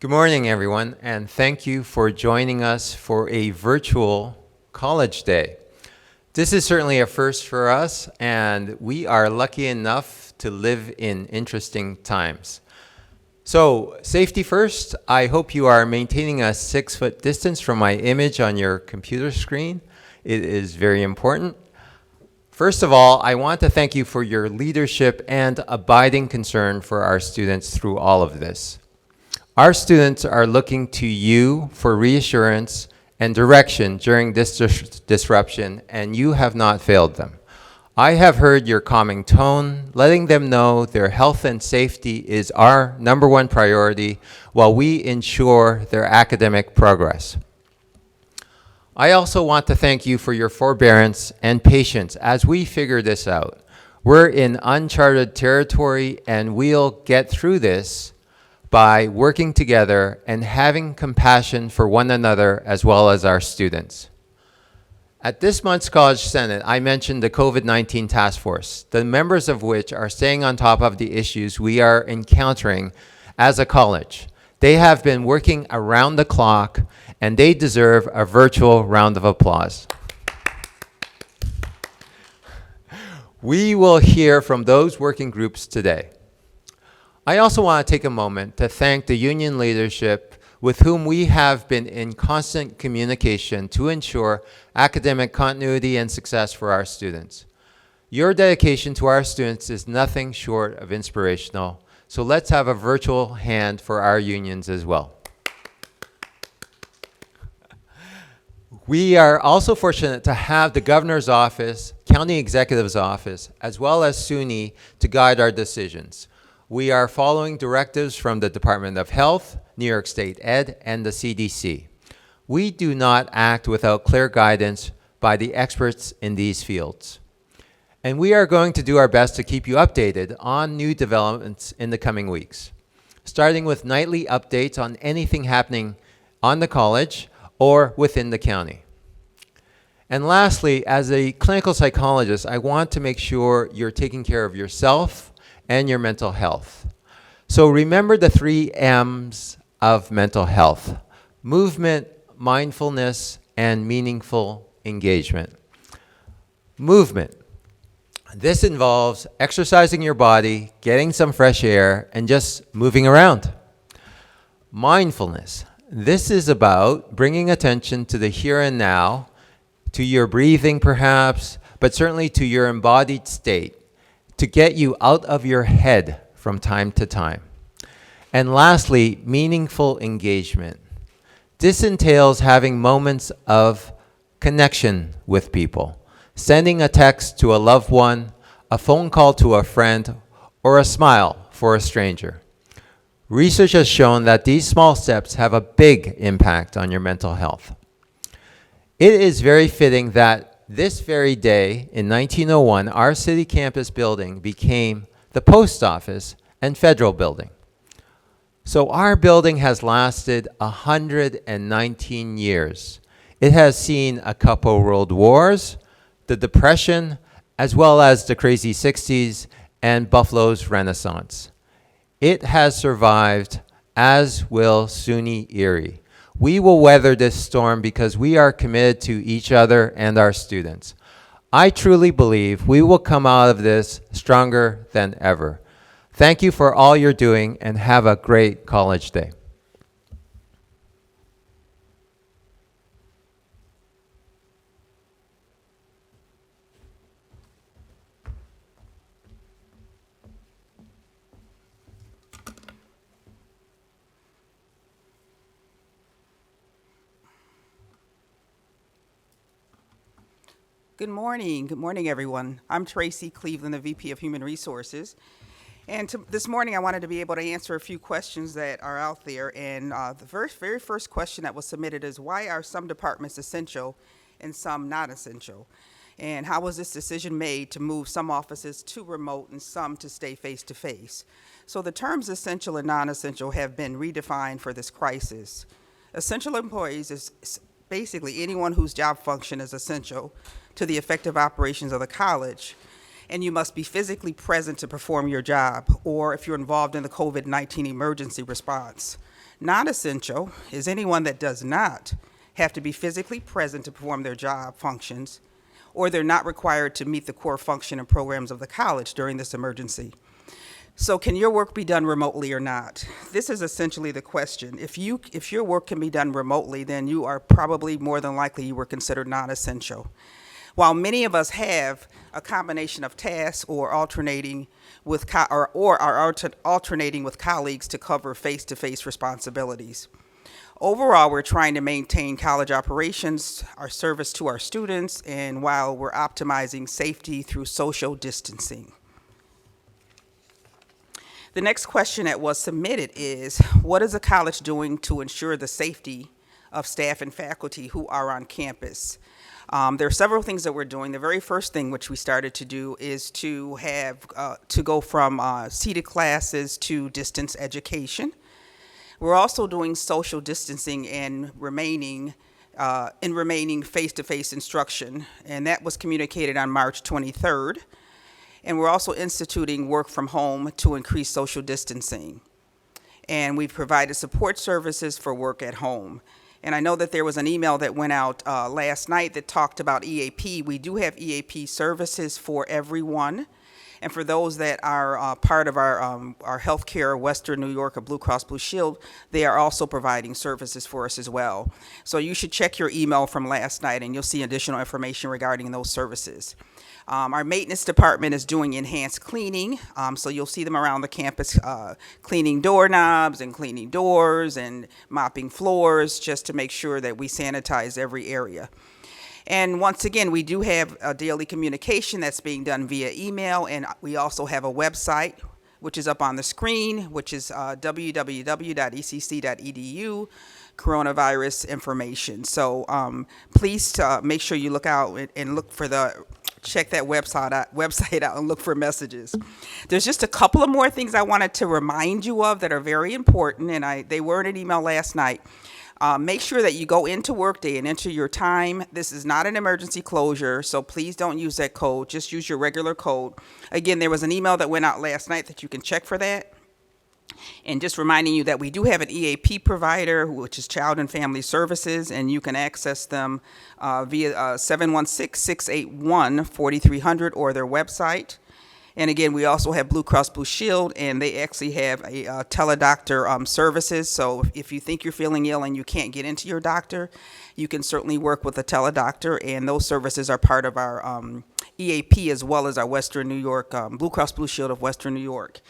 Good morning, everyone, and thank you for joining us for a virtual College Day. This is certainly a first for us, and we are lucky enough to live in interesting times. So, safety first, I hope you are maintaining a 6-foot distance from my image on your computer screen. It is very important. First of all, I want to thank you for your leadership and abiding concern for our students through all of this. Our students are looking to you for reassurance and direction during this disruption, and you have not failed them. I have heard your calming tone, letting them know their health and safety is our number one priority while we ensure their academic progress. I also want to thank you for your forbearance and patience as we figure this out. We're in uncharted territory, and we'll get through this by working together and having compassion for one another as well as our students. At this month's College Senate, I mentioned the COVID-19 task force, the members of which are staying on top of the issues we are encountering as a college. They have been working around the clock, and they deserve a virtual round of applause. We will hear from those working groups today. I also want to take a moment to thank the union leadership with whom we have been in constant communication to ensure academic continuity and success for our students. Your dedication to our students is nothing short of inspirational, so let's have a virtual hand for our unions as well. We are also fortunate to have the Governor's Office, County Executive's Office, as well as SUNY to guide our decisions. We are following directives from the Department of Health, New York State Ed, and the CDC. We do not act without clear guidance by the experts in these fields. And we are going to do our best to keep you updated on new developments in the coming weeks, starting with nightly updates on anything happening on the college or within the county. And lastly, as a clinical psychologist, I want to make sure you're taking care of yourself and your mental health. So remember the 3 M's of mental health: movement, mindfulness, and meaningful engagement. Movement. This involves exercising your body, getting some fresh air, and just moving around. Mindfulness. This is about bringing attention to the here and now, to your breathing perhaps, but certainly to your embodied state, to get you out of your head from time to time. And lastly, meaningful engagement. This entails having moments of connection with people, sending a text to a loved one, a phone call to a friend, or a smile for a stranger. Research has shown that these small steps have a big impact on your mental health. It is very fitting that this very day in 1901, our city campus building became the post office and federal building. So our building has lasted 119 years. It has seen a couple world wars, the Depression, as well as the crazy 60s and Buffalo's Renaissance. It has survived, as will SUNY Erie. We will weather this storm because we are committed to each other and our students. I truly believe we will come out of this stronger than ever. Thank you for all you're doing, and have a great College Day. Good morning. Good morning, everyone. I'm Tracy Cleveland, the VP of Human Resources. And this morning, I wanted to be able to answer a few questions that are out there. And the very first question that was submitted is, why are some departments essential and some not essential? And how was this decision made to move some offices to remote and some to stay face-to-face? So the terms essential and non-essential have been redefined for this crisis. Essential employees is basically anyone whose job function is essential to the effective operations of the college, and you must be physically present to perform your job, or if you're involved in the COVID-19 emergency response. Non-essential is anyone that does not have to be physically present to perform their job functions, or they're not required to meet the core function and programs of the college during this emergency. So can your work be done remotely or not? This is essentially the question. If your work can be done remotely, then you are probably more than likely you were considered non-essential. While many of us have a combination of tasks or alternating with alternating with colleagues to cover face-to-face responsibilities. Overall, we're trying to maintain college operations, our service to our students, and while we're optimizing safety through social distancing. The next question that was submitted is, what is the college doing to ensure the safety of staff and faculty who are on campus? There are several things that we're doing. The very first thing which we started to do is to go from seated classes to distance education. We're also doing social distancing and remaining face-to-face instruction, and that was communicated on March 23rd. And we're also instituting work from home to increase social distancing. And we've provided support services for work at home. And I know that there was an email that went out last night that talked about EAP. We do have EAP services for everyone. And for those that are part of our healthcare, Western New York or Blue Cross Blue Shield, they are also providing services for us as well. So you should check your email from last night and you'll see additional information regarding those services. Our maintenance department is doing enhanced cleaning, so you'll see them around the campus cleaning doorknobs and cleaning doors and mopping floors just to make sure that we sanitize every area. And once again, we do have a daily communication that's being done via email, and we also have a website, which is up on the screen, which is www.ecc.edu, coronavirus information. So please make sure you look out and look for check that website out and look for messages. There's just a couple of more things I wanted to remind you of that are very important, and they were in an email last night. Make sure that you go into Workday and enter your time. This is not an emergency closure, so please don't use that code. Just use your regular code. Again, there was an email that went out last night that you can check for that. And just reminding you that we do have an EAP provider, which is Child and Family Services, and you can access them via 716-681-4300 or their website. And again, we also have Blue Cross Blue Shield, and they actually have a teledoctor services. So if you think you're feeling ill and you can't get into your doctor, you can certainly work with a teledoctor, and those services are part of our EAP as well as our Western New York, Blue Cross Blue Shield of Western New York.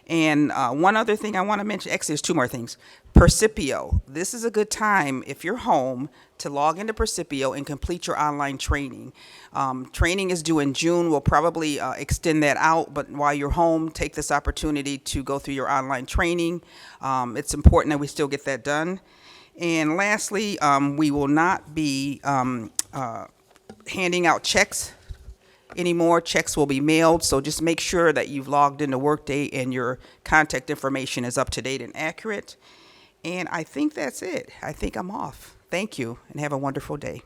And one other thing I want to mention, actually there's two more things. Percipio, this is a good time if you're home to log into Percipio and complete your online training. Training is due in June. We'll probably extend that out, but while you're home, take this opportunity to go through your online training. It's important that we still get that done. And lastly, we will not be handing out checks anymore. Checks will be mailed, so just make sure that you've logged into Workday and your contact information is up to date and accurate. And I think that's it. I think I'm off. Thank you, and have a wonderful day.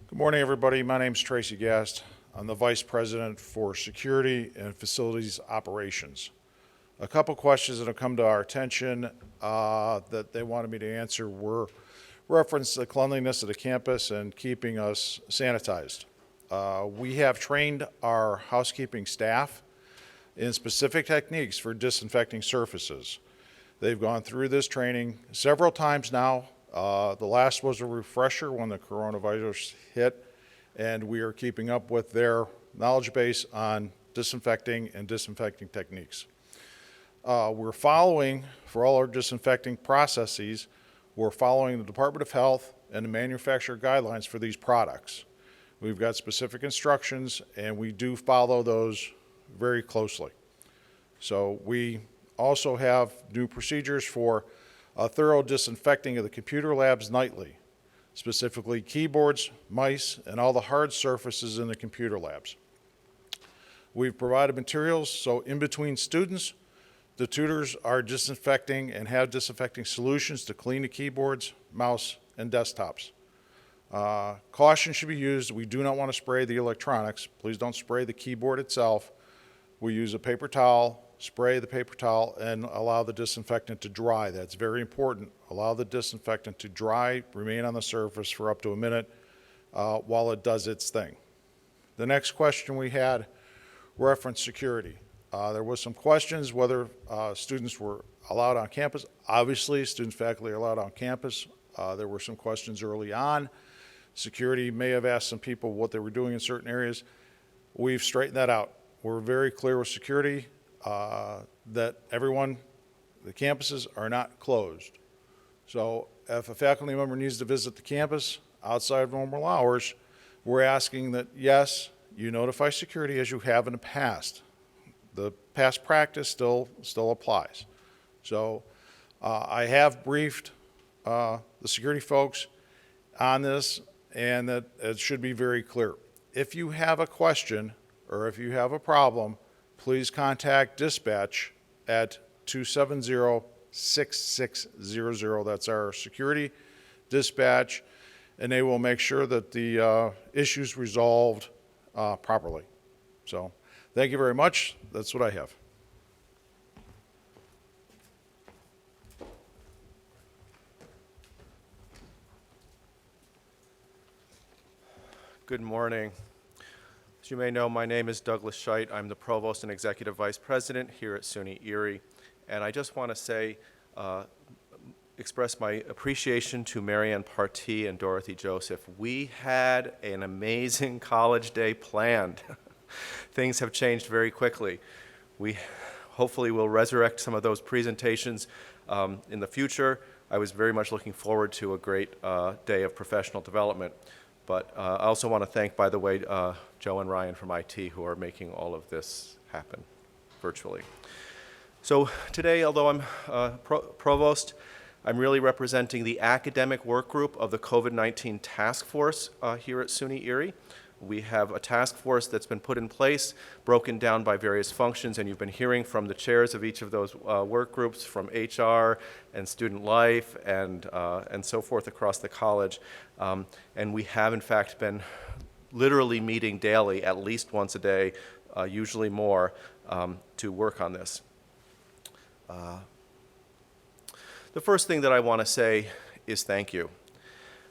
Good morning, everybody. My name is Tracy Gast. I'm the Vice President for Security and Facilities Operations. A couple questions that have come to our attention that they wanted me to answer were reference to the cleanliness of the campus and keeping us sanitized. We have trained our housekeeping staff in specific techniques for disinfecting surfaces. They've gone through this training several times now. The last was a refresher when the coronavirus hit, and we are keeping up with their knowledge base on disinfecting and disinfecting techniques. We're following, for all our disinfecting processes, we're following the Department of Health and the manufacturer guidelines for these products. We've got specific instructions, and we do follow those very closely. So we also have new procedures for a thorough disinfecting of the computer labs nightly, specifically keyboards, mice, and all the hard surfaces in the computer labs. We've provided materials so in between students, The tutors are disinfecting and have disinfecting solutions to clean the keyboards, mouse, and desktops. Caution should be used. We do not want to spray the electronics. Please don't spray the keyboard itself. We use a paper towel, spray the paper towel, and allow the disinfectant to dry. That's very important. Allow the disinfectant to dry, remain on the surface for up to a minute while it does its thing. The next question we had referenced security. There was some questions whether students were allowed on campus. Obviously, students, faculty are allowed on campus. There were some questions early on. Security may have asked some people what they were doing in certain areas. We've straightened that out. We're very clear with security that everyone, the campuses are not closed. So if a faculty member needs to visit the campus outside of normal hours, we're asking that, yes, you notify security as you have in the past. The past practice still applies. So I have briefed the security folks on this, and that it should be very clear. If you have a question or if you have a problem, please contact dispatch at 270-6600. That's our security dispatch, and they will make sure that the issue's resolved properly. So thank you very much. That's what I have. Good morning. As you may know, my name is Douglas Scheit. I'm the Provost and Executive Vice President here at SUNY Erie. And I just want to say, express my appreciation to Marianne Partee and Dorothy Joseph. We had an amazing college day planned. Things have changed very quickly. We hopefully will resurrect some of those presentations in the future. I was very much looking forward to a great day of professional development. But I also want to thank, by the way, Joe and Ryan from IT who are making all of this happen virtually. So today, although I'm provost, I'm really representing the academic work group of the COVID-19 task force here at SUNY Erie. We have a task force that's been put in place, broken down by various functions, and you've been hearing from the chairs of each of those work groups, from HR and student life and so forth across the college. And we have, in fact, been literally meeting daily, at least once a day, usually more, to work on this. The first thing that I want to say is thank you.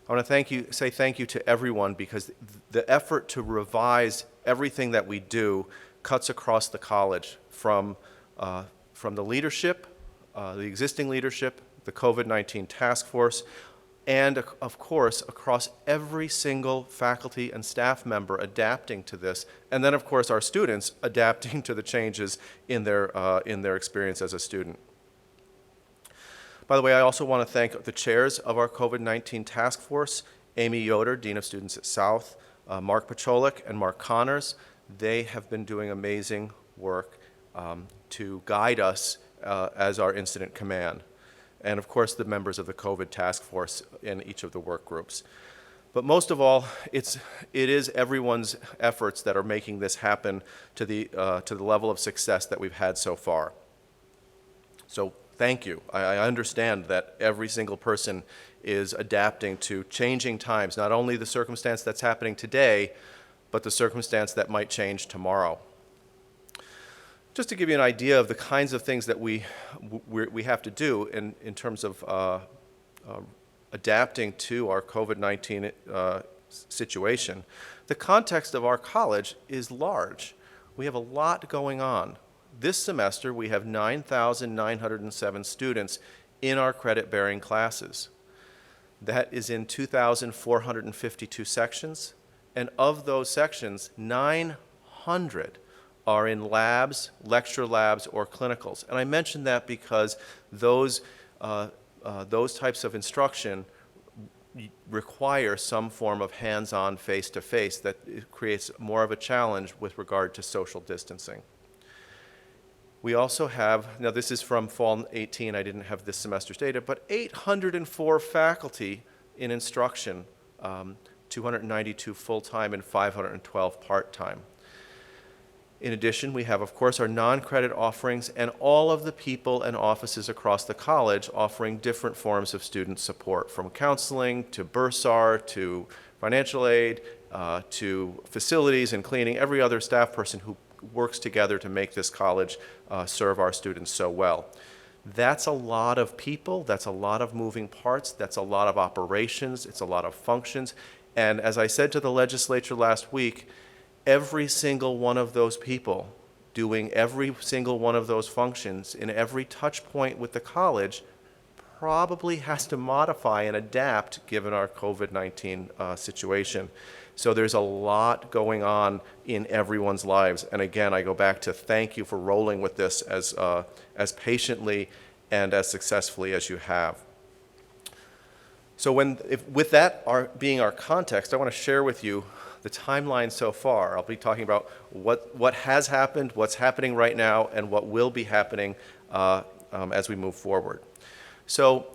I want to say thank you to everyone, because the effort to revise everything that we do cuts across the college, from the leadership, the existing leadership, the COVID-19 task force, and of course across every single faculty and staff member adapting to this, and then of course our students adapting to the changes in their experience as a student. By the way, I also want to thank the chairs of our COVID-19 task force, Amy Yoder, Dean of Students at South, Mark Pacholik, and Mark Connors. They have been doing amazing work to guide us as our incident command. And of course, the members of the COVID task force in each of the work groups. But most of all, it is everyone's efforts that are making this happen to the level of success that we've had so far. So thank you. I understand that every single person is adapting to changing times, not only the circumstance that's happening today, but the circumstance that might change tomorrow. Just to give you an idea of the kinds of things that we have to do in terms of adapting to our COVID-19 situation, the context of our college is large. We have a lot going on. This semester, we have 9,907 students in our credit-bearing classes. That is in 2,452 sections, and of those sections, 900 are in labs, lecture labs, or clinicals. And I mention that because those types of instruction require some form of hands-on, face-to-face that creates more of a challenge with regard to social distancing. We also have, now this is from fall 18, I didn't have this semester's data, but 804 faculty in instruction, 292 full-time and 512 part-time. In addition, we have, of course, our non-credit offerings and all of the people and offices across the college offering different forms of student support, from counseling to bursar to financial aid to facilities and cleaning, every other staff person who works together to make this college serve our students so well. That's a lot of people, that's a lot of moving parts, that's a lot of operations, it's a lot of functions. And as I said to the legislature last week, every single one of those people doing every single one of those functions in every touch point with the college probably has to modify and adapt given our COVID-19 situation. So there's a lot going on in everyone's lives. And again, I go back to thank you for rolling with this as patiently and as successfully as you have. So with that being our context, I want to share with you the timeline so far. I'll be talking about what has happened, what's happening right now, and what will be happening as we move forward. So,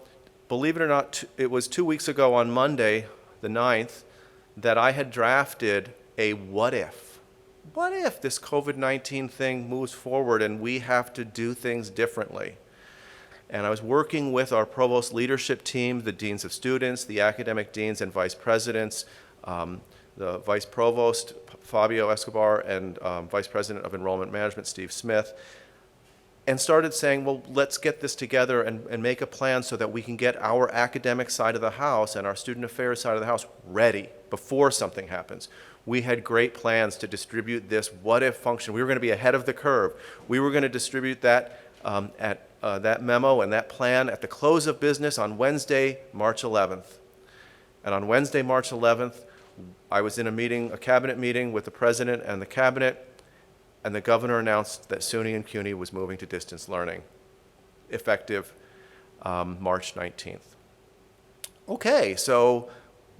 believe it or not, it was 2 weeks ago on Monday, the 9th, that I had drafted a what if. What if this COVID-19 thing moves forward and we have to do things differently? And I was working with our provost leadership team, the deans of students, the academic deans and vice presidents, the vice provost, Fabio Escobar, and vice president of enrollment management, Steve Smith, and started saying, well, let's get this together and make a plan so that we can get our academic side of the house and our student affairs side of the house ready before something happens. We had great plans to distribute this what-if function. We were going to be ahead of the curve. We were going to distribute that that memo and that plan at the close of business on Wednesday, March 11th. And on Wednesday, March 11th, I was in a cabinet meeting with the president and the cabinet, and the governor announced that SUNY and CUNY was moving to distance learning, effective March 19th. Okay, so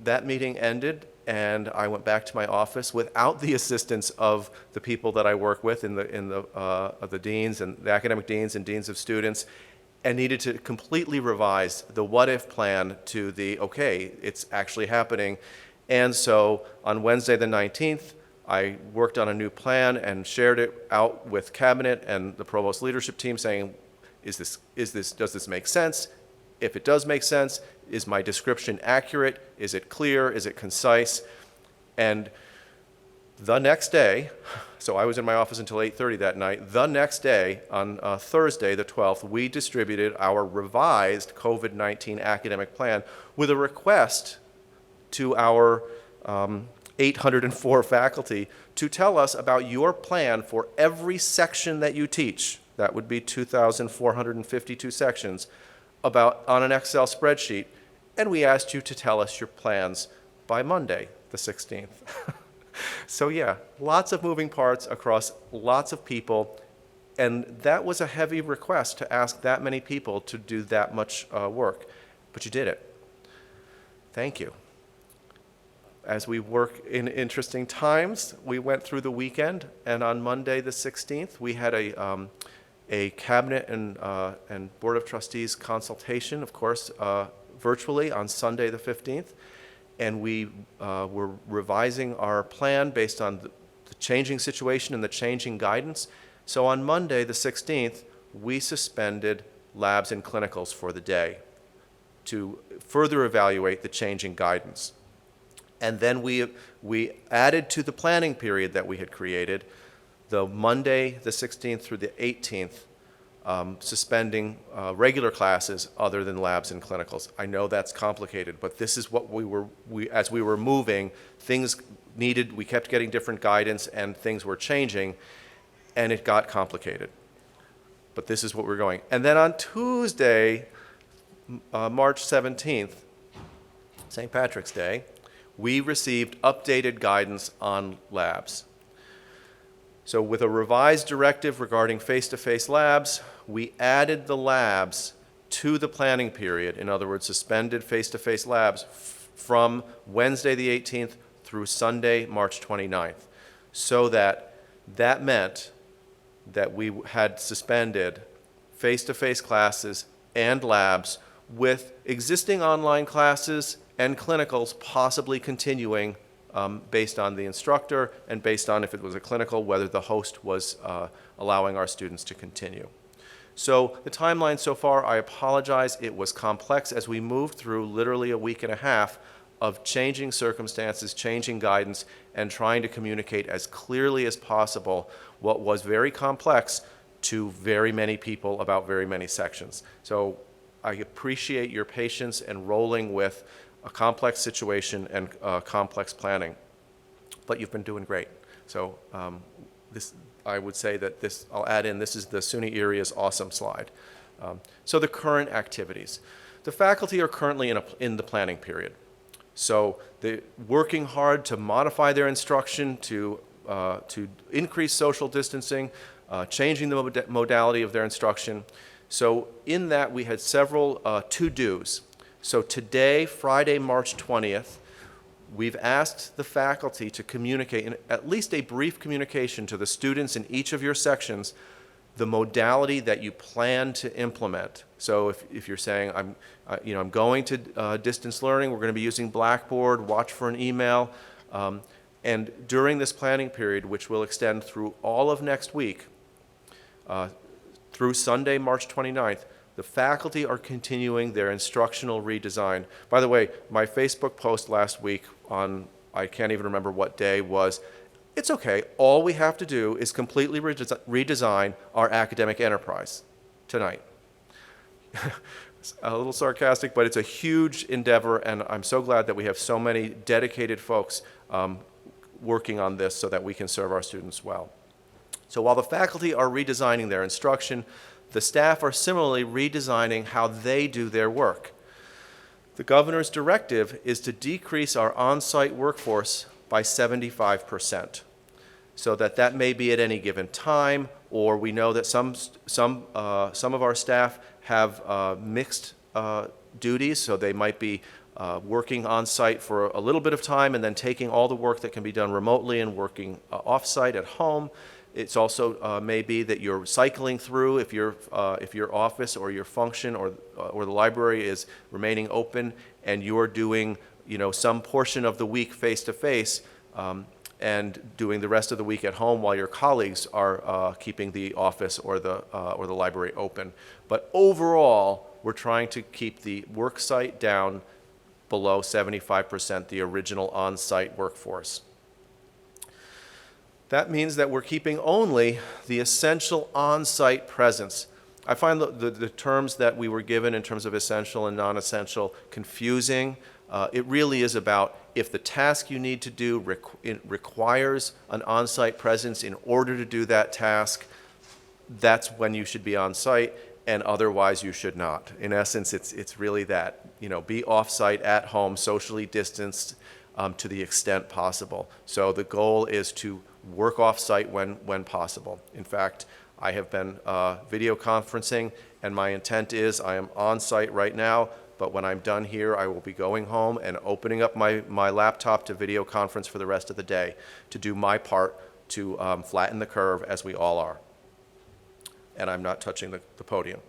that meeting ended, and I went back to my office without the assistance of the people that I work with of the deans and the academic deans and deans of students, and needed to completely revise the what-if plan to the, okay, it's actually happening. And so on Wednesday the 19th, I worked on a new plan and shared it out with cabinet and the provost leadership team saying, does this make sense? If it does make sense, is my description accurate? Is it clear? Is it concise? And the next day, so I was in my office until 8:30 that night, the next day, on Thursday the 12th, we distributed our revised COVID-19 academic plan with a request to our 804 faculty to tell us about your plan for every section that you teach. That would be 2,452 sections on an Excel spreadsheet. And we asked you to tell us your plans by Monday, the 16th. So yeah, lots of moving parts across lots of people. And that was a heavy request to ask that many people to do that much work. But you did it. Thank you. As we work in interesting times, we went through the weekend, and on Monday the 16th, we had a cabinet and board of trustees consultation, of course, virtually on Sunday the 15th, and we were revising our plan based on the changing situation and the changing guidance. So on Monday the 16th, we suspended labs and clinicals for the day to further evaluate the changing guidance. And then we added to the planning period that we had created the Monday, the 16th through the 18th, suspending regular classes other than labs and clinicals. I know that's complicated, but this is what as we were moving, we kept getting different guidance and things were changing, and it got complicated. But this is what we're going. And then on Tuesday, March 17th, St. Patrick's Day, we received updated guidance on labs. So with a revised directive regarding face-to-face labs, we added the labs to the planning period. In other words, suspended face-to-face labs from Wednesday the 18th through Sunday, March 29th. So that meant that we had suspended face-to-face classes and labs with existing online classes and clinicals possibly continuing based on the instructor and based on if it was a clinical, whether the host was allowing our students to continue. So the timeline so far, I apologize, it was complex as we moved through literally a week and a half of changing circumstances, changing guidance, and trying to communicate as clearly as possible what was very complex to very many people about very many sections. So I appreciate your patience and rolling with a complex situation and complex planning, but you've been doing great. So I would say that this, I'll add in, this is the SUNY Area's awesome slide. So the current activities. The faculty are currently in the planning period. So they're working hard to modify their instruction to increase social distancing, changing the modality of their instruction. So in that, we had several to-dos. So today, Friday, March 20th, we've asked the faculty to communicate, in at least a brief communication to the students in each of your sections, the modality that you plan to implement. So if you're saying, I'm going to distance learning, we're going to be using Blackboard, watch for an email, and during this planning period, which will extend through all of next week, through Sunday, March 29th, the faculty are continuing their instructional redesign. By the way, my Facebook post last week on, I can't even remember what day, was, it's okay, all we have to do is completely redesign our academic enterprise tonight. A little sarcastic, but it's a huge endeavor, and I'm so glad that we have so many dedicated folks working on this so that we can serve our students well. So while the faculty are redesigning their instruction, the staff are similarly redesigning how they do their work. The governor's directive is to decrease our on-site workforce by 75%, so that may be at any given time, or we know that some of our staff have mixed duties, so they might be working on-site for a little bit of time and then taking all the work that can be done remotely and working off-site at home. It's also may be that you're cycling through if your office or your function or the library is remaining open and you're doing some portion of the week face-to-face and doing the rest of the week at home while your colleagues are keeping the office or the library open. But overall, we're trying to keep the work site down below 75%, the original on-site workforce. That means that we're keeping only the essential on-site presence. I find the terms that we were given in terms of essential and non-essential confusing. It really is about if the task you need to do requires an on-site presence in order to do that task, that's when you should be on-site, and otherwise you should not. In essence, it's really that, be off-site, at home, socially distanced to the extent possible. So the goal is to work off-site when possible. In fact, I have been video conferencing, and my intent is I am on-site right now, but when I'm done here, I will be going home and opening up my laptop to video conference for the rest of the day to do my part to flatten the curve, as we all are. And I'm not touching the podium.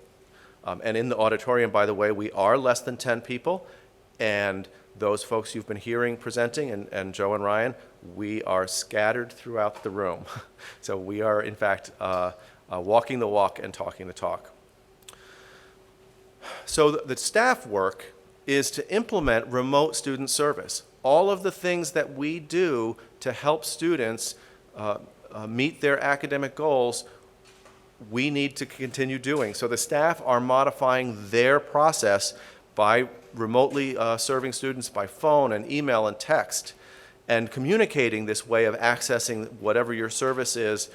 And in the auditorium, by the way, we are less than 10 people, and those folks you've been hearing presenting, and Joe and Ryan, we are scattered throughout the room. So we are, in fact, walking the walk and talking the talk. So the staff work is to implement remote student service. All of the things that we do to help students meet their academic goals, we need to continue doing. So the staff are modifying their process by remotely serving students by phone and email and text, and communicating this way of accessing whatever your service is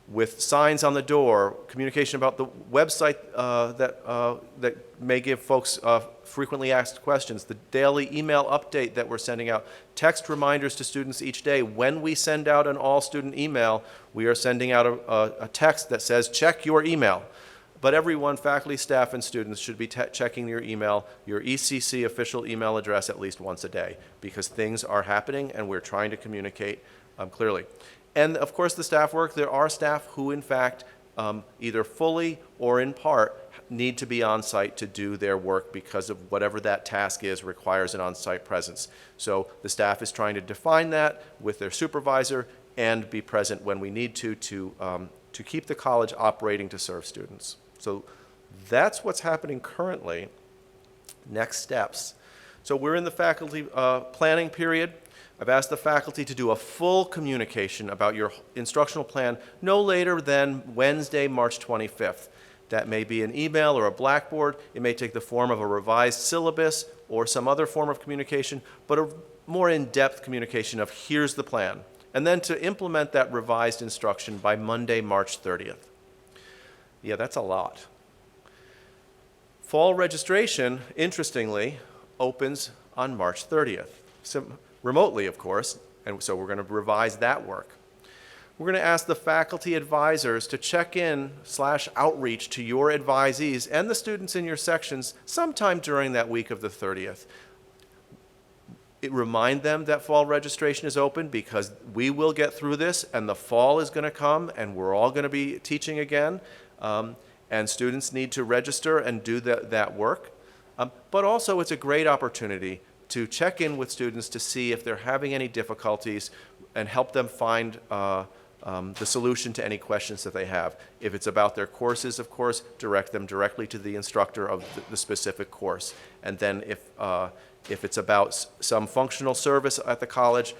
with signs on the door, communication about the website that may give folks frequently asked questions, the daily email update that we're sending out, text reminders to students each day. When we send out an all-student email, we are sending out a text that says, check your email. But everyone, faculty, staff, and students should be checking your email, your ECC official email address at least once a day, because things are happening and we're trying to communicate clearly. And of course, the staff work, there are staff who in fact either fully or in part, need to be on site to do their work because of whatever that task is requires an on-site presence. So the staff is trying to define that with their supervisor and be present when we need to keep the college operating to serve students. So that's what's happening currently. Next steps. So we're in the faculty planning period. I've asked the faculty to do a full communication about your instructional plan no later than Wednesday, March 25th. That may be an email or a Blackboard. It may take the form of a revised syllabus or some other form of communication, but a more in-depth communication of here's the plan. And then to implement that revised instruction by Monday, March 30th. Yeah, that's a lot. Fall registration, interestingly, opens on March 30th. Remotely, of course, and so we're going to revise that work. We're going to ask the faculty advisors to check in / outreach to your advisees and the students in your sections sometime during that week of the 30th. Remind them that fall registration is open because we will get through this and the fall is going to come and we're all going to be teaching again. And students need to register and do that work. But also it's a great opportunity to check in with students to see if they're having any difficulties and help them find the solution to any questions that they have. If it's about their courses, of course, direct them directly to the instructor of the specific course. And then if it's about some functional service at the college,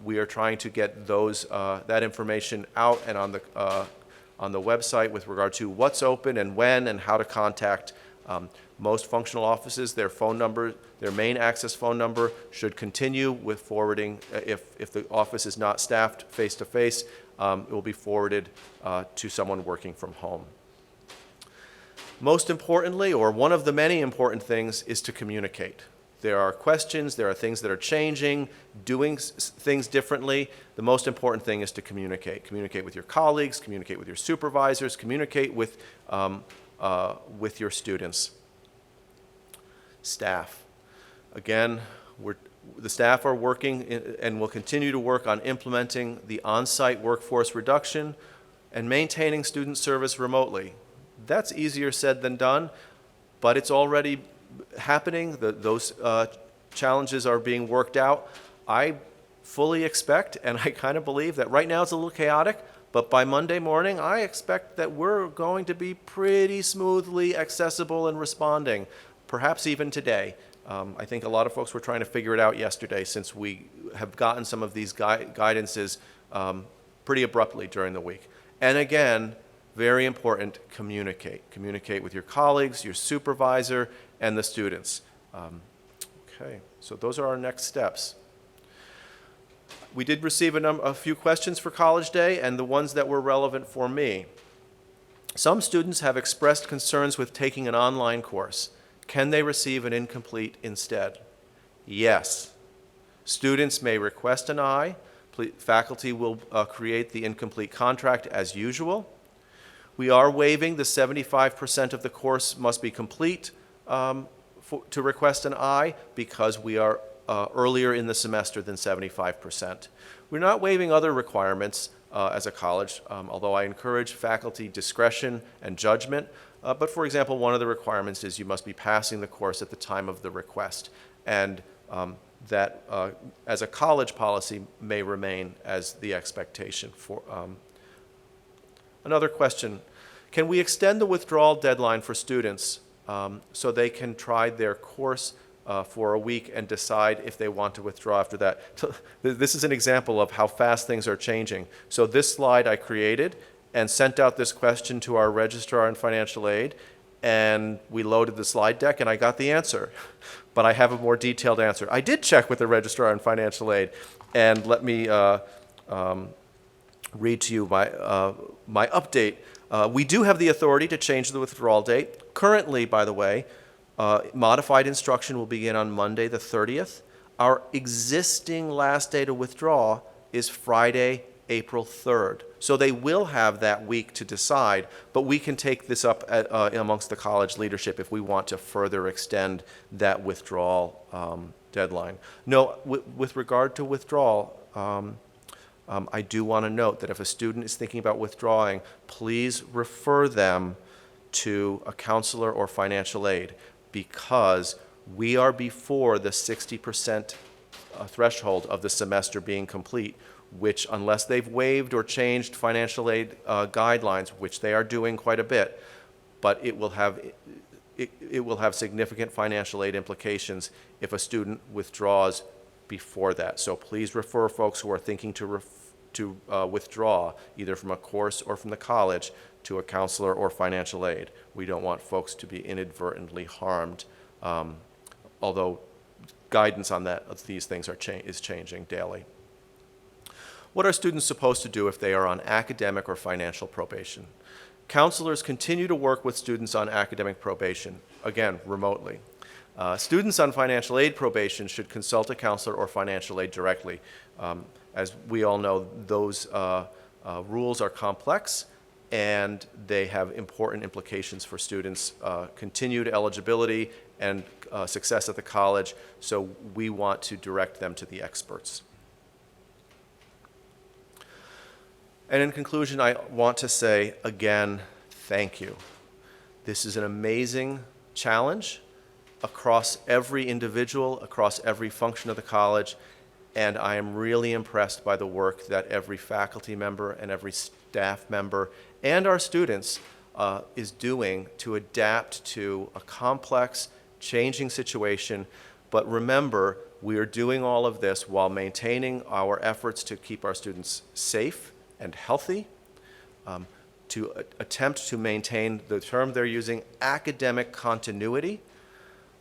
we are trying to get that information out and on the website with regard to what's open and when and how to contact. Most functional offices, their phone number, their main access phone number should continue with forwarding. If the office is not staffed face-to-face, it will be forwarded to someone working from home. Most importantly, or one of the many important things, is to communicate. There are questions, there are things that are changing, doing things differently. The most important thing is to communicate. Communicate with your colleagues, communicate with your supervisors, communicate with your students. Staff. Again, the staff are working and will continue to work on implementing the on-site workforce reduction and maintaining student service remotely. That's easier said than done, but it's already happening. Those challenges are being worked out. I fully expect, and I kind of believe that right now it's a little chaotic, but by Monday morning, I expect that we're going to be pretty smoothly accessible and responding, perhaps even today. I think a lot of folks were trying to figure it out yesterday since we have gotten some of these guidances pretty abruptly during the week. And again, very important, communicate. Communicate with your colleagues, your supervisor, and the students. Okay, so those are our next steps. We did receive a few questions for College Day, and the ones that were relevant for me. Some students have expressed concerns with taking an online course. Can they receive an incomplete instead? Yes. Students may request an I. Faculty will create the incomplete contract as usual. We are waiving the 75% of the course must be complete to request an I because we are earlier in the semester than 75%. We're not waiving other requirements as a college, although I encourage faculty discretion and judgment. But for example, one of the requirements is you must be passing the course at the time of the request. And that, as a college policy, may remain as the expectation for. Another question, can we extend the withdrawal deadline for students so they can try their course for a week and decide if they want to withdraw after that? So this is an example of how fast things are changing. So this slide I created and sent out this question to our registrar and financial aid, and we loaded the slide deck and I got the answer. But I have a more detailed answer. I did check with the registrar and financial aid, and let me read to you my update. We do have the authority to change the withdrawal date. Currently, by the way, modified instruction will begin on Monday the 30th. Our existing last day to withdraw is Friday, April 3rd. So they will have that week to decide, but we can take this up amongst the college leadership if we want to further extend that withdrawal deadline. No, with regard to withdrawal, I do want to note that if a student is thinking about withdrawing, please refer them to a counselor or financial aid, because we are before the 60% threshold of the semester being complete, which, unless they've waived or changed financial aid guidelines, which they are doing quite a bit, but it will have significant financial aid implications if a student withdraws before that. So please refer folks who are thinking to withdraw, either from a course or from the college, to a counselor or financial aid. We don't want folks to be inadvertently harmed, although guidance on these things is changing daily. What are students supposed to do if they are on academic or financial probation? Counselors continue to work with students on academic probation, again, remotely. Students on financial aid probation should consult a counselor or financial aid directly. As we all know, those rules are complex, and they have important implications for students' continued eligibility and success at the college, so we want to direct them to the experts. And in conclusion, I want to say again, thank you. This is an amazing challenge across every individual, across every function of the college, and I am really impressed by the work that every faculty member and every staff member and our students is doing to adapt to a complex, changing situation. But remember, we are doing all of this while maintaining our efforts to keep our students safe and healthy, to attempt to maintain the term they're using, academic continuity,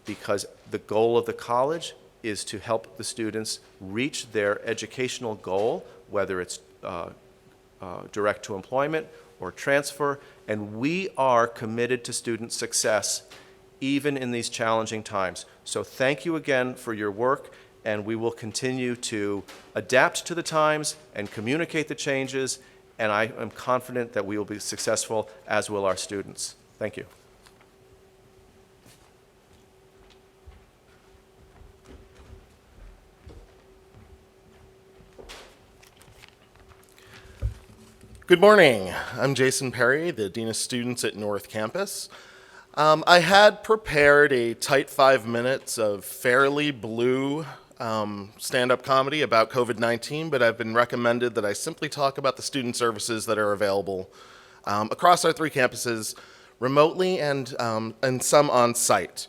because the goal of the college is to help the students reach their educational goal, whether it's direct to employment or transfer, and we are committed to student success even in these challenging times. So thank you again for your work, and we will continue to adapt to the times and communicate the changes, and I am confident that we will be successful, as will our students. Thank you. Good morning. I'm Jason Perry, the Dean of Students at North Campus. I had prepared a tight 5 minutes of fairly blue stand-up comedy about COVID-19, but I've been recommended that I simply talk about the student services that are available across our 3 campuses, remotely and some on-site.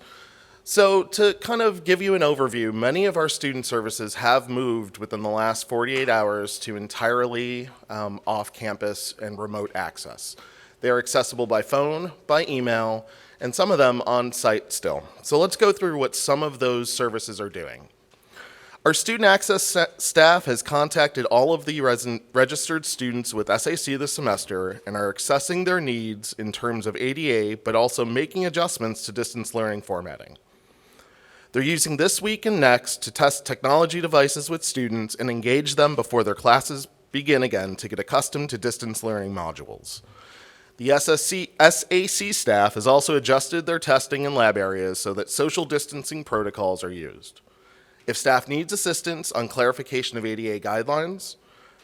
So to kind of give you an overview, many of our student services have moved within the last 48 hours to entirely off-campus and remote access. They are accessible by phone, by email, and some of them on-site still. So let's go through what some of those services are doing. Our student access staff has contacted all of the registered students with SAC this semester and are assessing their needs in terms of ADA, but also making adjustments to distance learning formatting. They're using this week and next to test technology devices with students and engage them before their classes begin again to get accustomed to distance learning modules. The SAC staff has also adjusted their testing and lab areas so that social distancing protocols are used. If staff needs assistance on clarification of ADA guidelines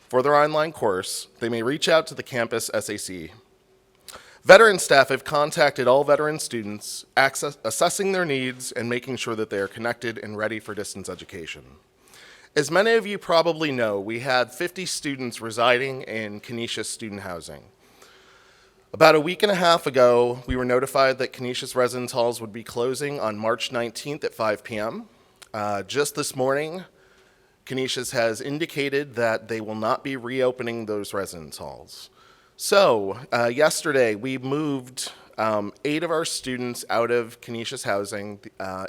for their online course, they may reach out to the campus SAC. Veteran staff have contacted all veteran students, assessing their needs and making sure that they are connected and ready for distance education. As many of you probably know, we had 50 students residing in Canisius student housing. About a week and a half ago, we were notified that Canisius residence halls would be closing on March 19th at 5 p.m. Just this morning, Canisius has indicated that they will not be reopening those residence halls. So yesterday, we moved 8 of our students out of Canisius housing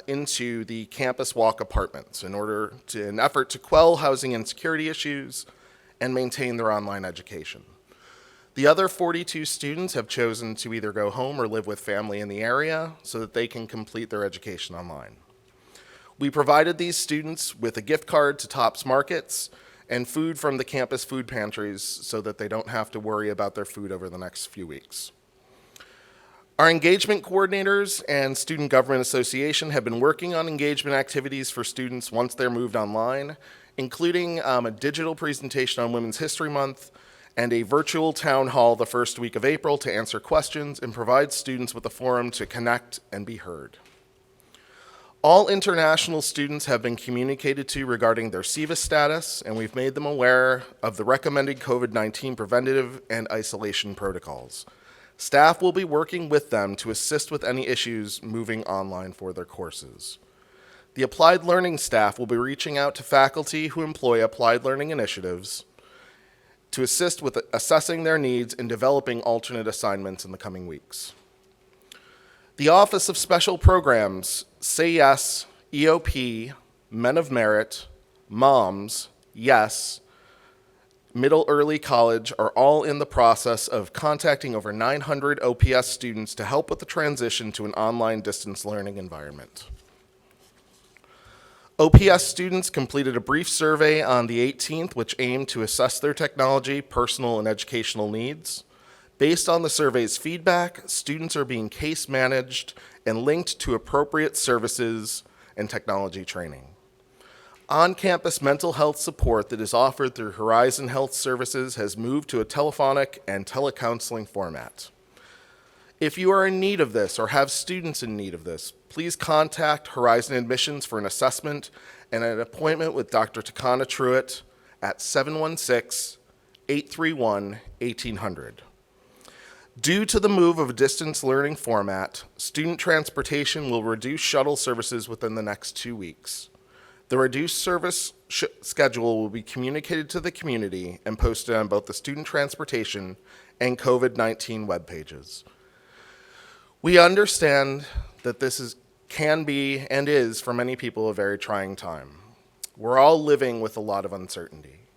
into the campus walk apartments in an effort to quell housing insecurity issues and maintain their online education. The other 42 students have chosen to either go home or live with family in the area so that they can complete their education online. We provided these students with a gift card to Tops Markets and food from the campus food pantries so that they don't have to worry about their food over the next few weeks. Our engagement coordinators and Student Government Association have been working on engagement activities for students once they're moved online, including a digital presentation on Women's History Month and a virtual town hall the first week of April to answer questions and provide students with a forum to connect and be heard. All international students have been communicated to regarding their SEVIS status, and we've made them aware of the recommended COVID-19 preventative and isolation protocols. Staff will be working with them to assist with any issues moving online for their courses. The Applied Learning staff will be reaching out to faculty who employ applied learning initiatives to assist with assessing their needs and developing alternate assignments in the coming weeks. The Office of Special Programs, Say Yes, EOP, Men of Merit, MOMS, Yes, Middle Early College are all in the process of contacting over 900 OPS students to help with the transition to an online distance learning environment. OPS students completed a brief survey on the 18th, which aimed to assess their technology, personal, and educational needs. Based on the survey's feedback, students are being case managed and linked to appropriate services and technology training. On-campus mental health support that is offered through Horizon Health Services has moved to a telephonic and telecounseling format. If you are in need of this or have students in need of this, please contact Horizon Admissions for an assessment and an appointment with Dr. Takana Truitt at 716-831-1800. Due to the move of a distance learning format, student transportation will reduce shuttle services within the next 2 weeks. The reduced service schedule will be communicated to the community and posted on both the student transportation and COVID-19 web pages. We understand that this can be and is for many people a very trying time. We're all living with a lot of uncertainty,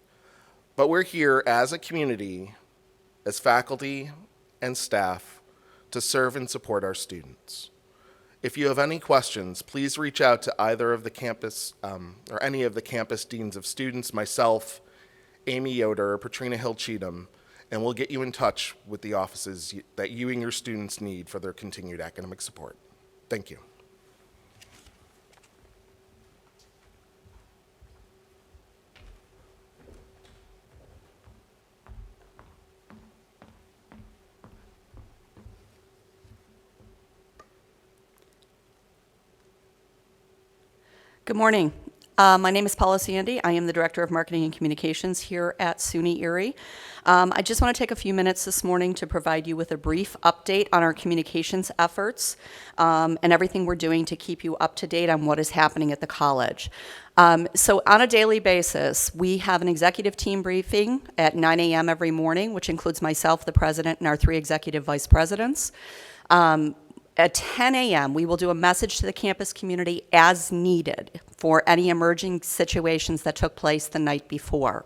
but we're here as a community, as faculty and staff, to serve and support our students. If you have any questions, please reach out to either of the campus or any of the campus deans of students, myself, Amy Yoder, or Patrina Hill Cheatham, and we'll get you in touch with the offices that you and your students need for their continued academic support. Thank you. Good morning. My name is Paula Sandy. I am the Director of Marketing and Communications here at SUNY Erie. I just want to take a few minutes this morning to provide you with a brief update on our communications efforts and everything we're doing to keep you up to date on what is happening at the college. So on a daily basis, we have an executive team briefing at 9 a.m. every morning, which includes myself, the president, and our 3 executive vice presidents. At 10 a.m., we will do a message to the campus community as needed for any emerging situations that took place the night before.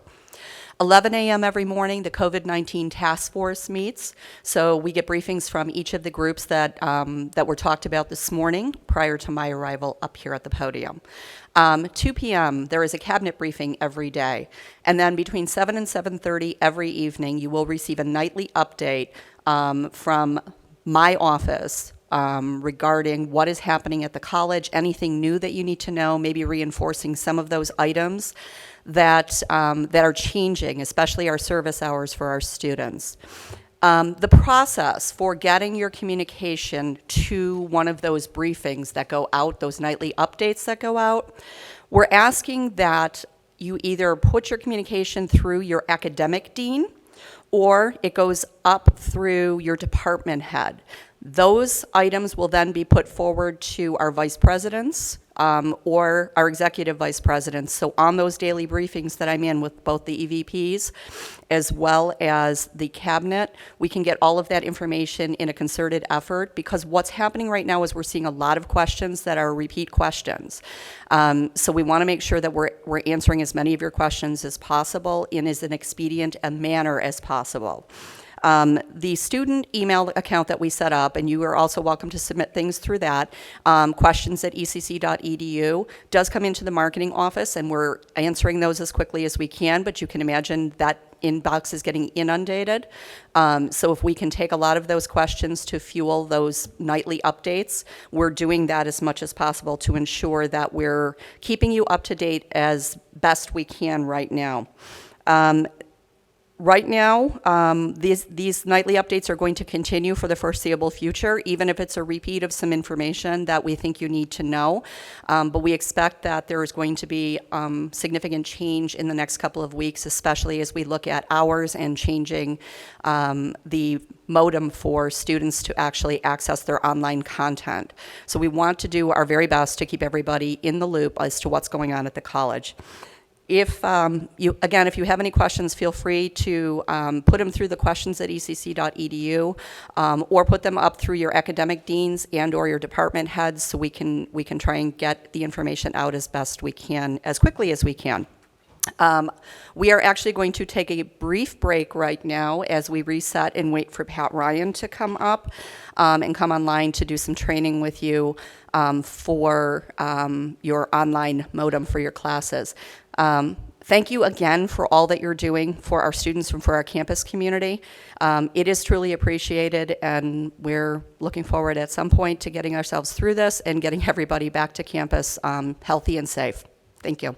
11 a.m. every morning, the COVID-19 task force meets. So we get briefings from each of the groups that were talked about this morning prior to my arrival up here at the podium. 2 p.m., there is a cabinet briefing every day. And then between 7 and 7:30 every evening, you will receive a nightly update from my office regarding what is happening at the college, anything new that you need to know, maybe reinforcing some of those items that are changing, especially our service hours for our students. The process for getting your communication to one of those briefings that go out, those nightly updates that go out, we're asking that you either put your communication through your academic dean or it goes up through your department head. Those items will then be put forward to our vice presidents or our executive vice presidents. So on those daily briefings that I'm in with both the EVPs as well as the cabinet, we can get all of that information in a concerted effort, because what's happening right now is we're seeing a lot of questions that are repeat questions. So we want to make sure that we're answering as many of your questions as possible in as an expedient and manner as possible. The student email account that we set up, and you are also welcome to submit things through that, questions at ecc.edu, does come into the marketing office, and we're answering those as quickly as we can, but you can imagine that inbox is getting inundated. So if we can take a lot of those questions to fuel those nightly updates, we're doing that as much as possible to ensure that we're keeping you up to date as best we can right now. Right now, these nightly updates are going to continue for the foreseeable future, even if it's a repeat of some information that we think you need to know. But we expect that there is going to be significant change in the next couple of weeks, especially as we look at hours and changing the modem for students to actually access their online content. So we want to do our very best to keep everybody in the loop as to what's going on at the college. If if you have any questions, feel free to put them through the questions at ecc.edu, or put them up through your academic deans and/or your department heads, so we can try and get the information out as best we can, as quickly as we can. We are actually going to take a brief break right now as we reset and wait for Pat Ryan to come up and come online to do some training with you for your online modem for your classes. Thank you again for all that you're doing for our students and for our campus community. It is truly appreciated, and we're looking forward at some point to getting ourselves through this and getting everybody back to campus healthy and safe. Thank you.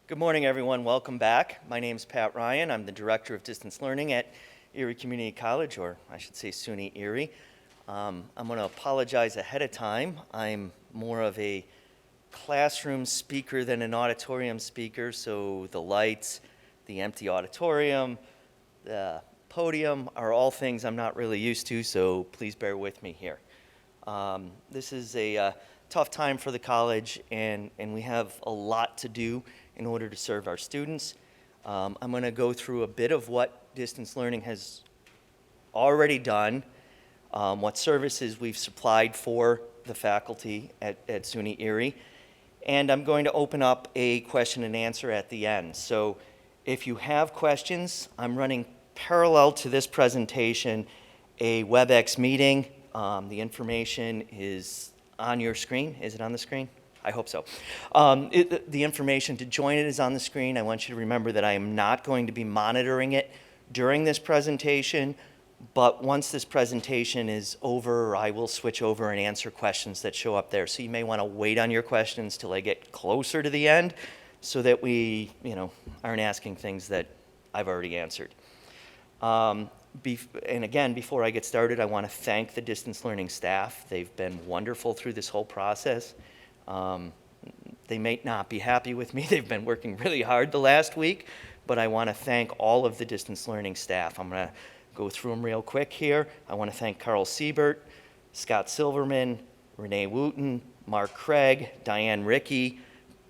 Good morning, everyone. Welcome back. My name is Pat Ryan. I'm the Director of Distance Learning at Erie Community College, or I should say SUNY Erie. I'm going to apologize ahead of time. I'm more of a classroom speaker than an auditorium speaker, so the lights, the empty auditorium, the podium are all things I'm not really used to, so please bear with me here. This is a tough time for the college, and we have a lot to do in order to serve our students. I'm going to go through a bit of what distance learning has already done, what services we've supplied for the faculty at SUNY Erie, and I'm going to open up a question and answer at the end. So if you have questions, I'm running parallel to this presentation a WebEx meeting. The information is on your screen. Is it on the screen? I hope so. The information to join it is on the screen. I want you to remember that I am not going to be monitoring it during this presentation, but once this presentation is over, I will switch over and answer questions that show up there. So you may want to wait on your questions till I get closer to the end so that we, aren't asking things that I've already answered. And again, before I get started, I want to thank the distance learning staff. They've been wonderful through this whole process. They may not be happy with me. They've been working really hard the last week, but I want to thank all of the distance learning staff. I'm going to go through them real quick here. I want to thank Carl Siebert, Scott Silverman, Renee Wooten, Mark Craig, Diane Rickey,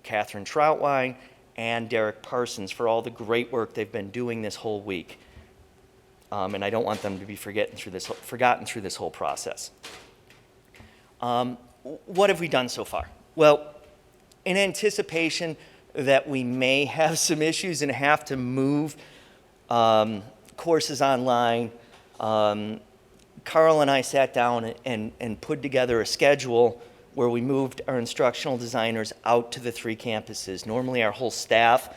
Catherine Troutwine, and Derek Parsons for all the great work they've been doing this whole week. And I don't want them to be forgotten through this whole process. What have we done so far? Well, in anticipation that we may have some issues and have to move courses online, Carl and I sat down and put together a schedule where we moved our instructional designers out to the 3 campuses. Normally, our whole staff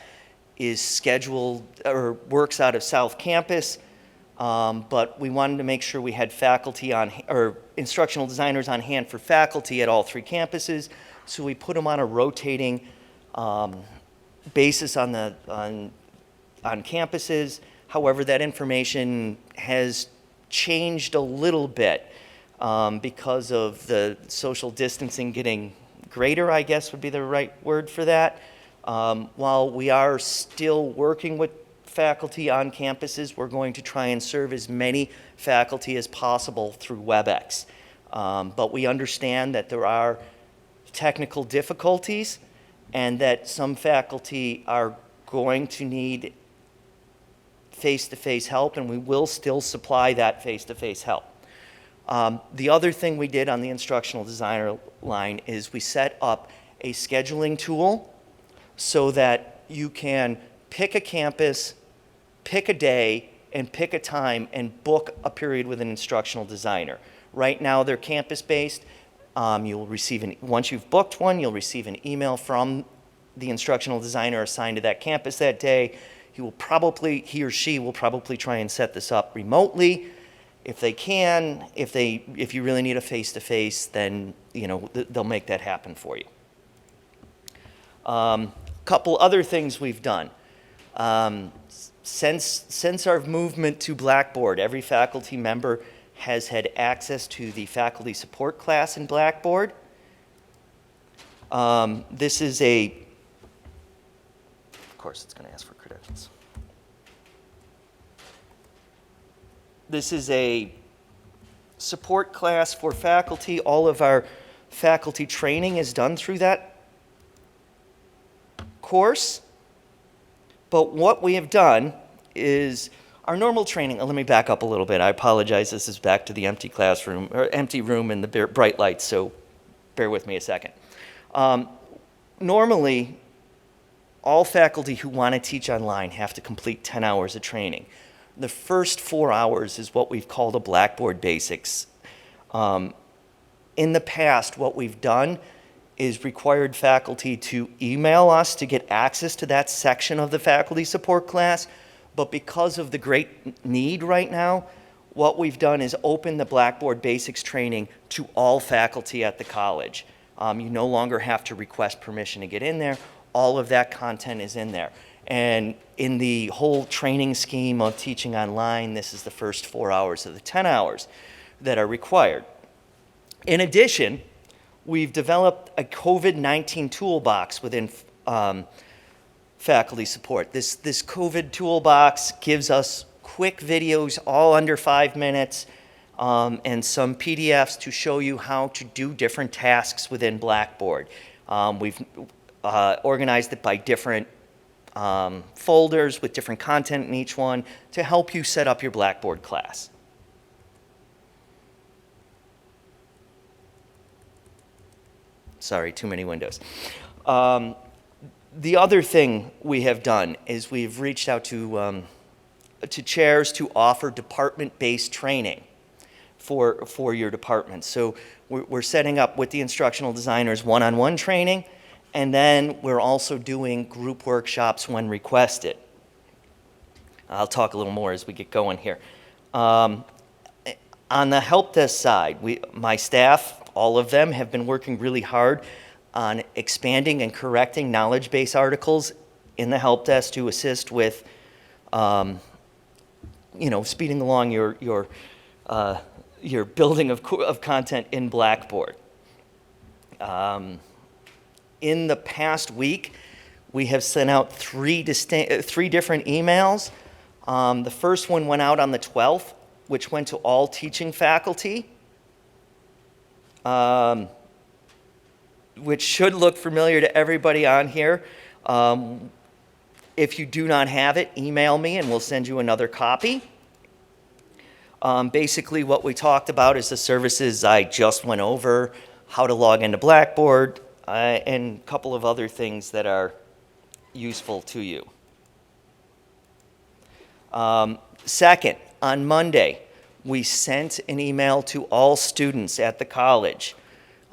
is scheduled or works out of South Campus, but we wanted to make sure we had faculty or instructional designers on hand for faculty at all 3 campuses. So we put them on a rotating basis on campuses. However, that information has changed a little bit because of the social distancing getting greater, I guess would be the right word for that. While we are still working with faculty on campuses, we're going to try and serve as many faculty as possible through WebEx. But we understand that there are technical difficulties and that some faculty are going to need face-to-face help, and we will still supply that face-to-face help. The other thing we did on the instructional designer line is we set up a scheduling tool so that you can pick a campus, pick a day, and pick a time and book a period with an instructional designer. Right now, they're campus-based. You'll receive once you've booked one, you'll receive an email from the instructional designer assigned to that campus that day. He or she will probably try and set this up remotely. If they can, if you really need a face-to-face, then they'll make that happen for you. Couple other things we've done. Since our movement to Blackboard, every faculty member has had access to the faculty support class in Blackboard. This is of course it's going to ask for credentials. This is a support class for faculty. All of our faculty training is done through that course. But what we have done is our normal training. Let me back up a little bit. I apologize. This is back to the empty classroom, or empty room and the bright lights, so bear with me a second. Normally, all faculty who want to teach online have to complete 10 hours of training. The first 4 hours is what we've called a Blackboard Basics. In the past, what we've done is required faculty to email us to get access to that section of the faculty support class. But because of the great need right now, what we've done is open the Blackboard Basics training to all faculty at the college. You no longer have to request permission to get in there. all of that content is in there. And in the whole training scheme of teaching online, this is the first 4 hours of the 10 hours that are required. In addition, we've developed a COVID-19 toolbox within faculty support. This COVID toolbox gives us quick videos, all under 5 minutes, and some PDFs to show you how to do different tasks within Blackboard. We've organized it by different folders with different content in each one to help you set up your Blackboard class. Sorry, too many windows. The other thing we have done is we've reached out to chairs to offer department-based training for your department. So we're setting up with the instructional designers one-on-one training, and then we're also doing group workshops when requested. I'll talk a little more as we get going here. On the help desk side, my staff, all of them, have been working really hard on expanding and correcting knowledge base articles in the help desk to assist with, speeding along your building of content in Blackboard. In the past week, we have sent out three different emails. The first one went out on the 12th, which went to all teaching faculty, which should look familiar to everybody on here. If you do not have it, email me and we'll send you another copy. Basically, what we talked about is the services I just went over, how to log into Blackboard, and a couple of other things that are useful to you. Second, on Monday, we sent an email to all students at the college.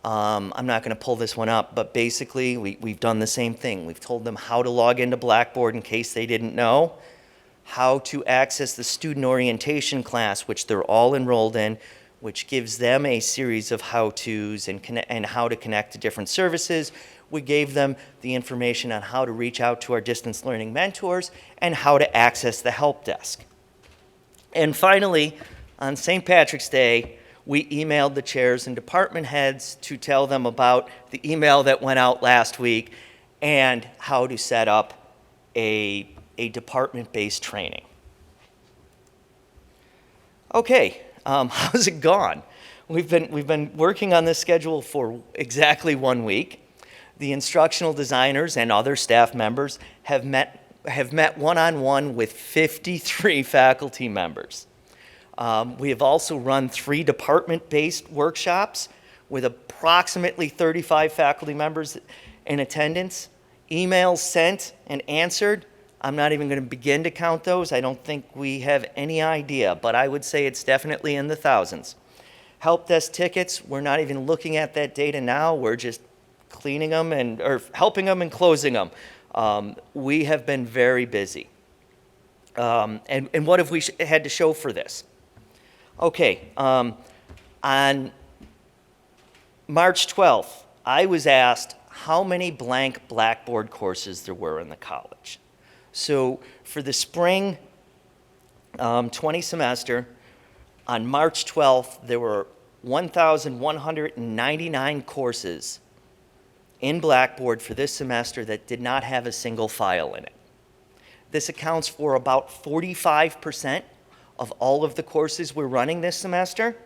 I'm not going to pull this one up, but basically we've done the same thing. We've told them how to log into Blackboard in case they didn't know, how to access the student orientation class, which they're all enrolled in, which gives them a series of how-tos and how to connect to different services. We gave them the information on how to reach out to our distance learning mentors and how to access the help desk. And finally, on St. Patrick's Day, we emailed the chairs and department heads to tell them about the email that went out last week and how to set up a department-based training. Okay, how's it gone? We've been working on this schedule for exactly 1 week. The instructional designers and other staff members have met one-on-one with 53 faculty members. We have also run 3 department-based workshops with approximately 35 faculty members in attendance. Emails sent and answered, I'm not even going to begin to count those. I don't think we have any idea, but I would say it's definitely in the thousands. Help desk tickets, we're not even looking at that data now. We're just cleaning them or helping them and closing them. We have been very busy. And what have we had to show for this? Okay, on March 12th, I was asked how many blank Blackboard courses there were in the college. So for the spring 20 semester, on March 12th, there were 1,199 courses in Blackboard for this semester that did not have a single file in it. This accounts for about 45% of all of the courses we're running this semester.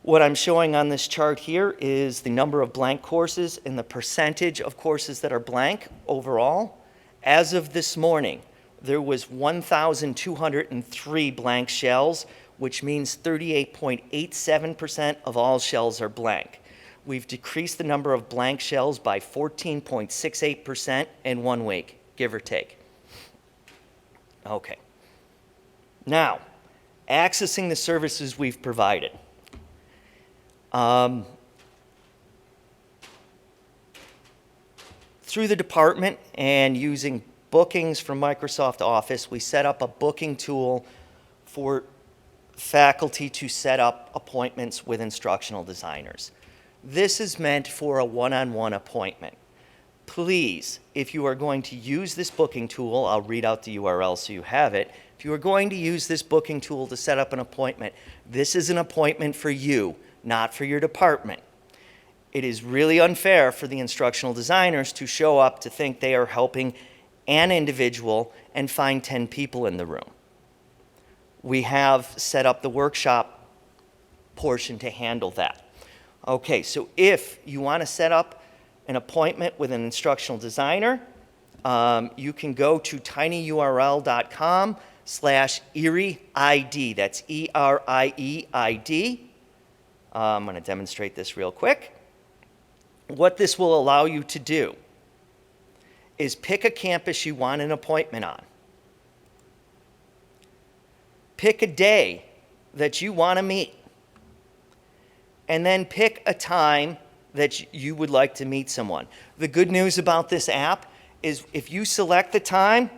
What I'm showing on this chart here is the number of blank courses and the percentage of courses that are blank overall. As of this morning, there was 1,203 blank shells, which means 38.87% of all shells are blank. We've decreased the number of blank shells by 14.68% in 1 week, give or take. Okay. Now, accessing the services we've provided. Through the department and using bookings from Microsoft Office, we set up a booking tool for faculty to set up appointments with instructional designers. This is meant for a one-on-one appointment. please, if you are going to use this booking tool, I'll read out the URL so you have it. If you are going to use this booking tool to set up an appointment, this is an appointment for you, not for your department. It is really unfair for the instructional designers to show up to think they are helping an individual and find 10 people in the room. We have set up the workshop portion to handle that. Okay, so if you want to set up an appointment with an instructional designer, you can go to tinyurl.com/ErieID. That's ERIEID. I'm going to demonstrate this real quick. What this will allow you to do is pick a campus you want an appointment on. Pick a day that you want to meet. And then pick a time that you would like to meet someone. The good news about this app is if you select the time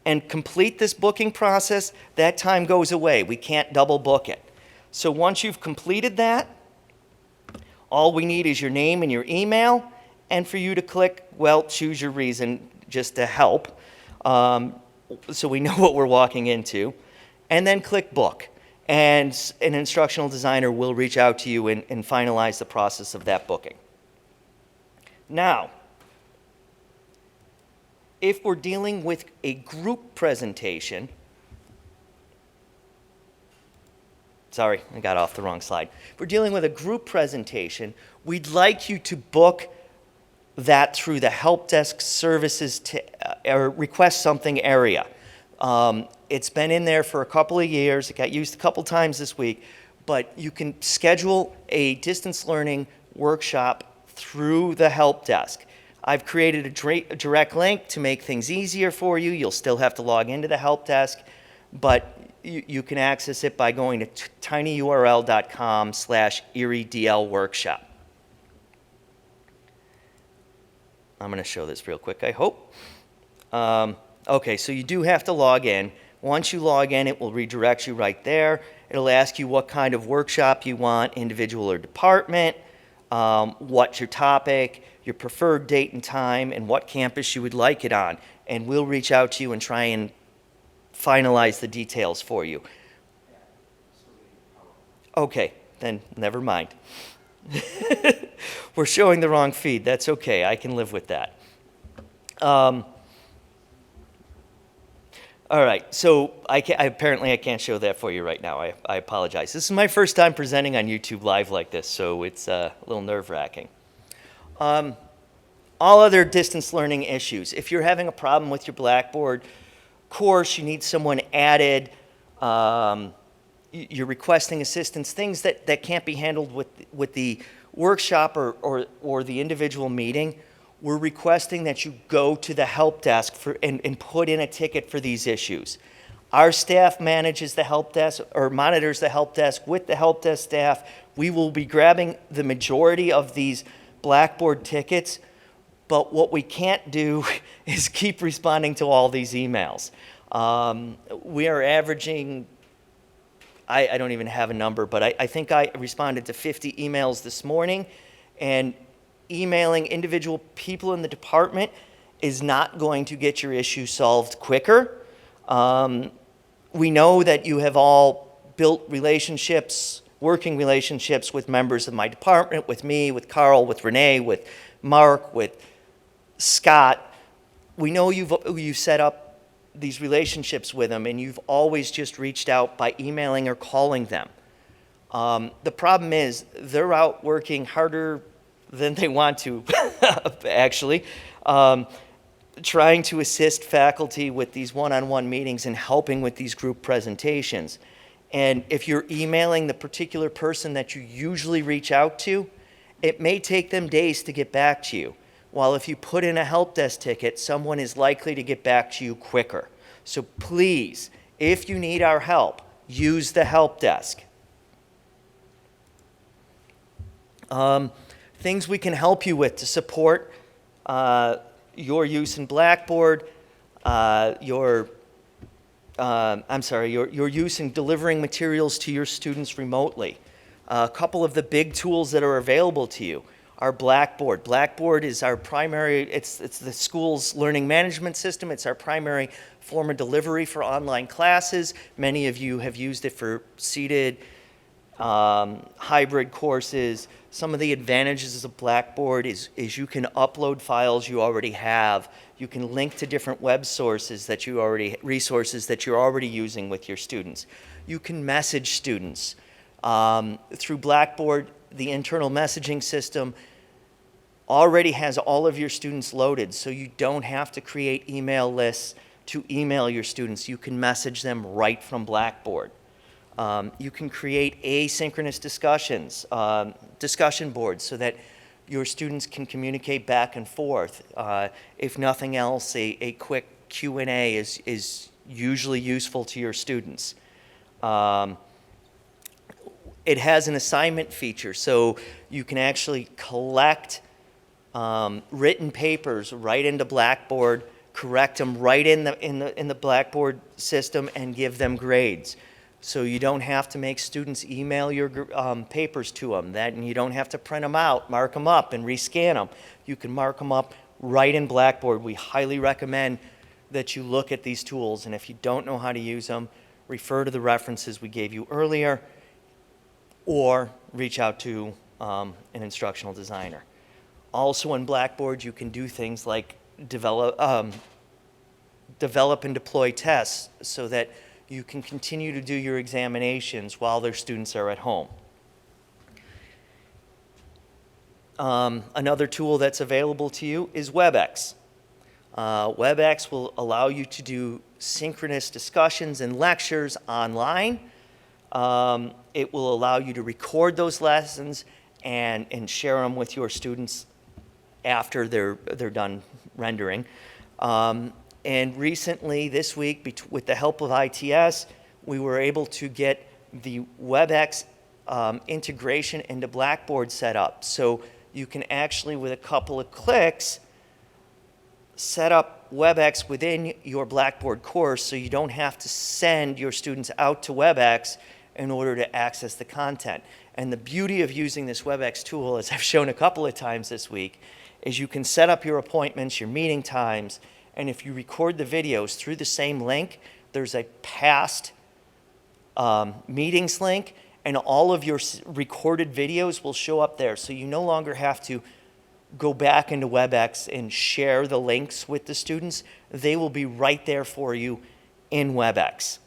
and complete this booking process, that time goes away. We can't double book it. So once you've completed that, all we need is your name and your email, and for you to click, well, choose your reason just to help, so we know what we're walking into, and then click book. And an instructional designer will reach out to you and finalize the process of that booking. Now, if we're dealing with a group presentation, sorry, I got off the wrong slide. If we're dealing with a group presentation, we'd like you to book that through the help desk services or request something area. It's been in there for a couple of years. It got used a couple times this week, but you can schedule a distance learning workshop through the help desk. I've created a direct link to make things easier for you. You'll still have to log into the help desk, but you can access it by going to tinyurl.com/ErieDL workshop. I'm going to show this real quick, I hope. Okay, so you do have to log in. Once you log in, it will redirect you right there. It'll ask you what kind of workshop you want, individual or department, what's your topic, your preferred date and time, and what campus you would like it on. And we'll reach out to you and try and finalize the details for you. Okay, then never mind. We're showing the wrong feed. That's okay. I can live with that. All right, so apparently I can't show that for you right now. I apologize. This is my first time presenting on YouTube Live like this, so it's a little nerve-wracking. All other distance learning issues. If you're having a problem with your Blackboard course, you need someone added, you're requesting assistance, things that can't be handled with the workshop or the individual meeting, we're requesting that you go to the help desk and put in a ticket for these issues. Our staff manages the help desk or monitors the help desk with the help desk staff. We will be grabbing the majority of these Blackboard tickets, but what we can't do is keep responding to all these emails. We are averaging, I don't even have a number, but I think I responded to 50 emails this morning, and emailing individual people in the department is not going to get your issue solved quicker. We know that you have all built relationships, working relationships with members of my department, with me, with Carl, with Renee, with Mark, with Scott. We know you've set up these relationships with them, and you've always just reached out by emailing or calling them. The problem is they're out working harder than they want to, actually, trying to assist faculty with these one-on-one meetings and helping with these group presentations. And if you're emailing the particular person that you usually reach out to, it may take them days to get back to you. While if you put in a help desk ticket, someone is likely to get back to you quicker. So please, if you need our help, use the help desk. Things we can help you with to support your use in Blackboard, your use in delivering materials to your students remotely. A couple of the big tools that are available to you Our Blackboard. Blackboard is our primary, it's the school's learning management system. It's our primary form of delivery for online classes. Many of you have used it for seated hybrid courses. Some of the advantages of Blackboard is you can upload files you already have. You can link to different web sources resources that you're already using with your students. You can message students. Through Blackboard, the internal messaging system already has all of your students loaded, so you don't have to create email lists to email your students. You can message them right from Blackboard. You can create asynchronous discussions, discussion boards, so that your students can communicate back and forth. If nothing else, a quick Q&A is usually useful to your students. It has an assignment feature, so you can actually collect written papers right into Blackboard, correct them right in the Blackboard system, and give them grades. So you don't have to make students email your papers to them. And you don't have to print them out, mark them up, and rescan them. You can mark them up right in Blackboard. We highly recommend that you look at these tools, and if you don't know how to use them, refer to the references we gave you earlier, or reach out to an instructional designer. Also in Blackboard, you can do things like develop and deploy tests so that you can continue to do your examinations while their students are at home. Another tool that's available to you is WebEx. WebEx will allow you to do synchronous discussions and lectures online. It will allow you to record those lessons and share them with your students after they're done rendering. And recently, this week, with the help of ITS, we were able to get the WebEx integration into Blackboard set up. So you can actually, with a couple of clicks, set up WebEx within your Blackboard course so you don't have to send your students out to WebEx in order to access the content. And the beauty of using this WebEx tool, as I've shown a couple of times this week, is you can set up your appointments, your meeting times, and if you record the videos through the same link, there's a past meetings link, and all of your recorded videos will show up there. So you no longer have to go back into WebEx and share the links with the students. They will be right there for you in WebEx,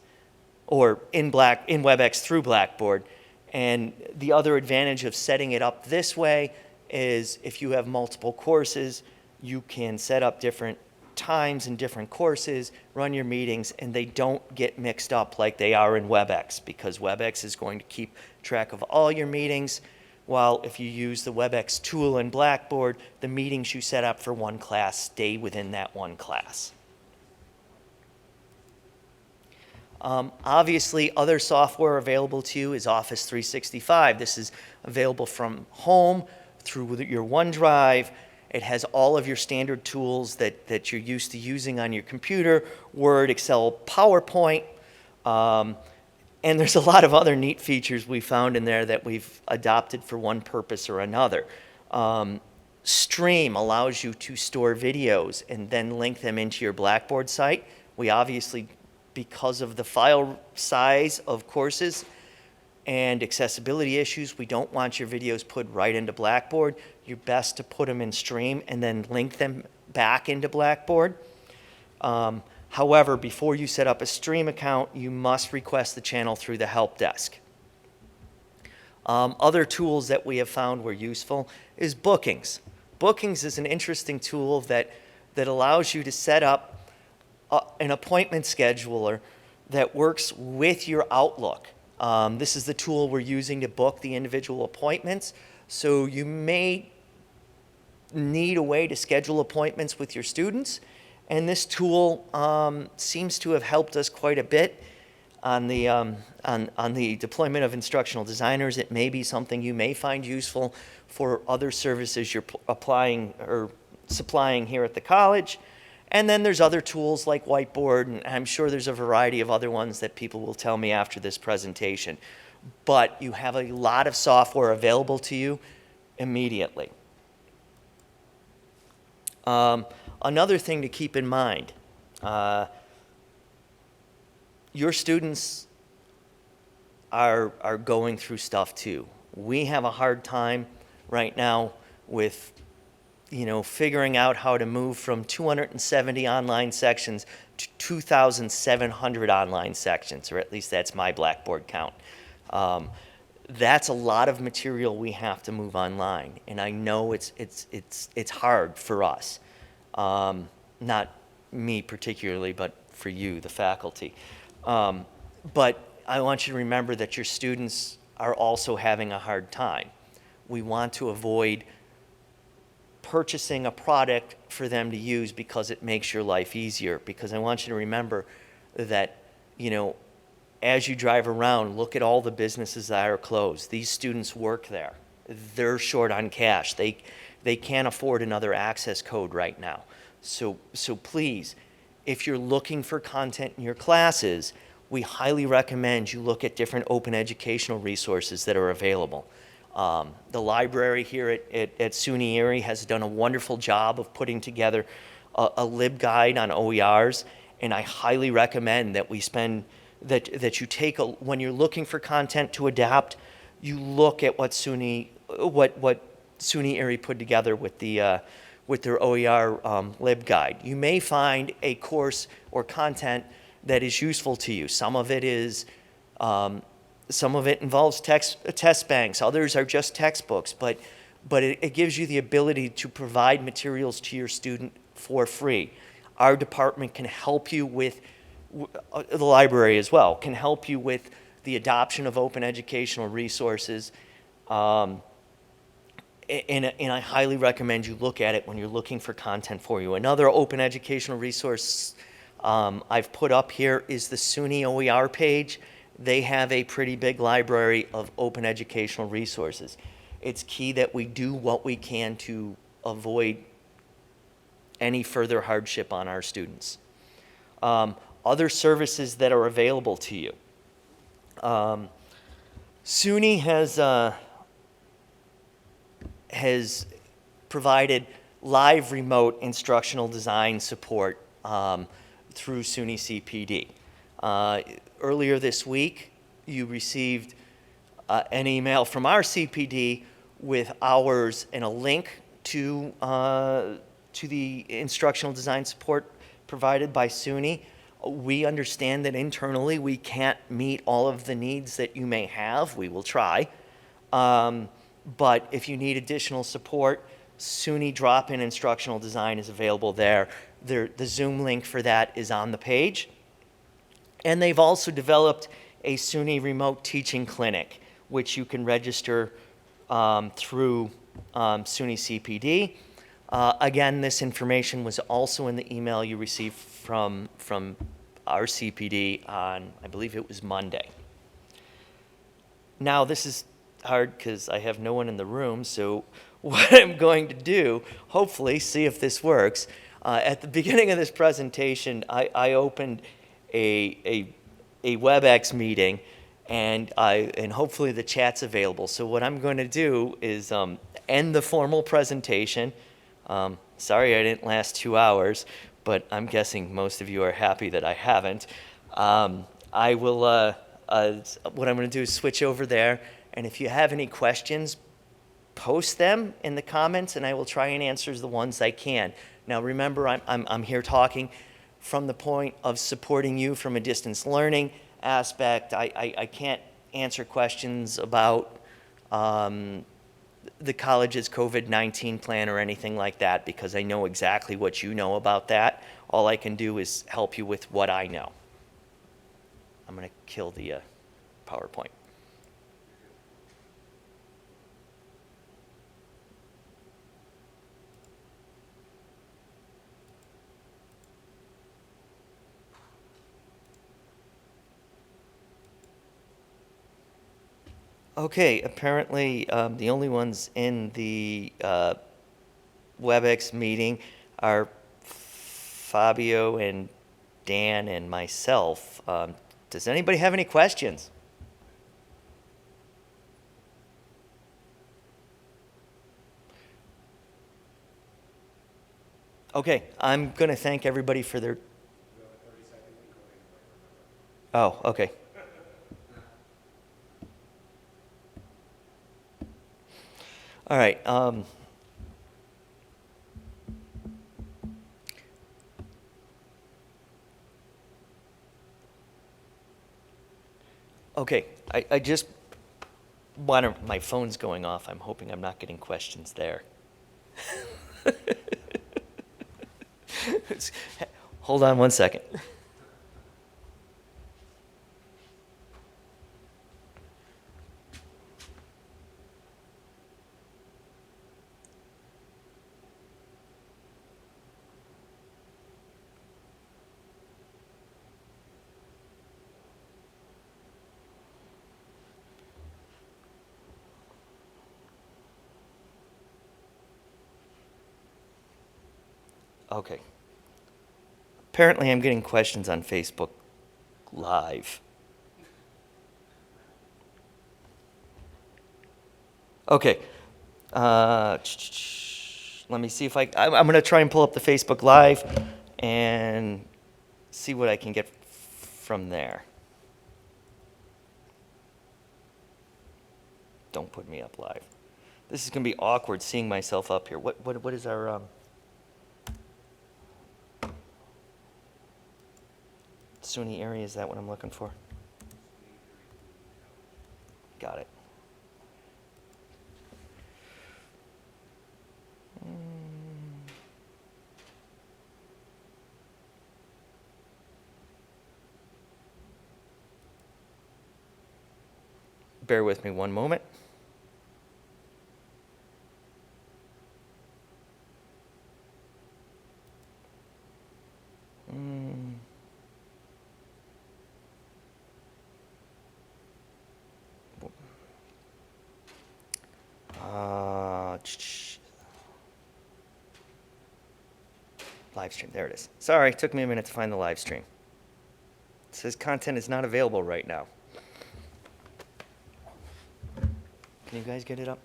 or in WebEx through Blackboard. And the other advantage of setting it up this way is if you have multiple courses, you can set up different times in different courses, run your meetings, and they don't get mixed up like they are in WebEx, because WebEx is going to keep track of all your meetings, while if you use the WebEx tool in Blackboard, the meetings you set up for one class stay within that one class. Obviously, other software available to you is Office 365. This is available from home through your OneDrive. It has all of your standard tools that you're used to using on your computer, Word, Excel, PowerPoint, and there's a lot of other neat features we found in there that we've adopted for one purpose or another. Stream allows you to store videos and then link them into your Blackboard site. We obviously, because of the file size of courses and accessibility issues, we don't want your videos put right into Blackboard. You're best to put them in Stream and then link them back into Blackboard. However, before you set up a Stream account, you must request the channel through the help desk. Other tools that we have found were useful is Bookings. Bookings is an interesting tool that allows you to set up an appointment scheduler that works with your Outlook. This is the tool we're using to book the individual appointments. So you may need a way to schedule appointments with your students, and this tool seems to have helped us quite a bit on the deployment of instructional designers. It may be something you may find useful for other services you're applying or supplying here at the college. And then there's other tools like Whiteboard, and I'm sure there's a variety of other ones that people will tell me after this presentation. But you have a lot of software available to you immediately. Another thing to keep in mind, your students are going through stuff too. We have a hard time right now with, figuring out how to move from 270 online sections to 2,700 online sections, or at least that's my Blackboard count. That's a lot of material we have to move online, and I know it's hard for us. Not me particularly, but for you, the faculty. But I want you to remember that your students are also having a hard time. We want to avoid purchasing a product for them to use because it makes your life easier. Because I want you to remember that, as you drive around, look at all the businesses that are closed. These students work there. They're short on cash. They can't afford another access code right now. So please, if you're looking for content in your classes, we highly recommend you look at different open educational resources that are available. The library here at SUNY Erie has done a wonderful job of putting together a LibGuide on OERs, and I highly recommend that that you take when you're looking for content to adapt, you look at what SUNY Erie put together with their OER LibGuide. You may find a course or content that is useful to you. Some of it involves test banks. Others are just textbooks, but it gives you the ability to provide materials to your student for free. Our department can help you with, the library as well, can help you with the adoption of open educational resources. And I highly recommend you look at it when you're looking for content for you. Another open educational resource I've put up here is the SUNY OER page. They have a pretty big library of open educational resources. It's key that we do what we can to avoid any further hardship on our students. Other services that are available to you. SUNY has provided live remote instructional design support through SUNY CPD. Earlier this week, you received an email from our CPD with hours and a link to the instructional design support provided by SUNY. We understand that internally we can't meet all of the needs that you may have. We will try. But if you need additional support, SUNY Drop-In Instructional Design is available there. The Zoom link for that is on the page. And they've also developed a SUNY Remote Teaching Clinic, which you can register through SUNY CPD. Again, this information was also in the email you received from our CPD on, I believe it was Monday. Now, this is hard because I have no one in the room, so what I'm going to do, hopefully, see if this works. At the beginning of this presentation, I opened a WebEx meeting, and hopefully the chat's available. So what I'm going to do is end the formal presentation. Sorry I didn't last 2 hours, but I'm guessing most of you are happy that I haven't. I will, what I'm going to do is switch over there, and if you have any questions, post them in the comments, and I will try and answer the ones I can. Now remember, I'm here talking from the point of supporting you from a distance learning aspect. I can't answer questions about the college's COVID-19 plan or anything like that because I know exactly what you know about that. All I can do is help you with what I know. I'm going to kill the PowerPoint. Okay, apparently the only ones in the WebEx meeting are Fabio and Dan and myself. Does anybody have any questions? Okay, I'm going to thank everybody for their. Oh, okay. All right. Okay, I just want to, my phone's going off. I'm hoping I'm not getting questions there. Hold on one second. Okay. Apparently, I'm getting questions on Facebook Live. Okay. Let me see if I'm going to try and pull up the Facebook Live and see what I can get from there. Don't put me up live. This is going to be awkward seeing myself up here. What is our SUNY area? Is that what I'm looking for? Got it. Bear with me one moment. Live stream, there it is. Sorry, it took me a minute to find the live stream. It says content is not available right now. Can you guys get it up?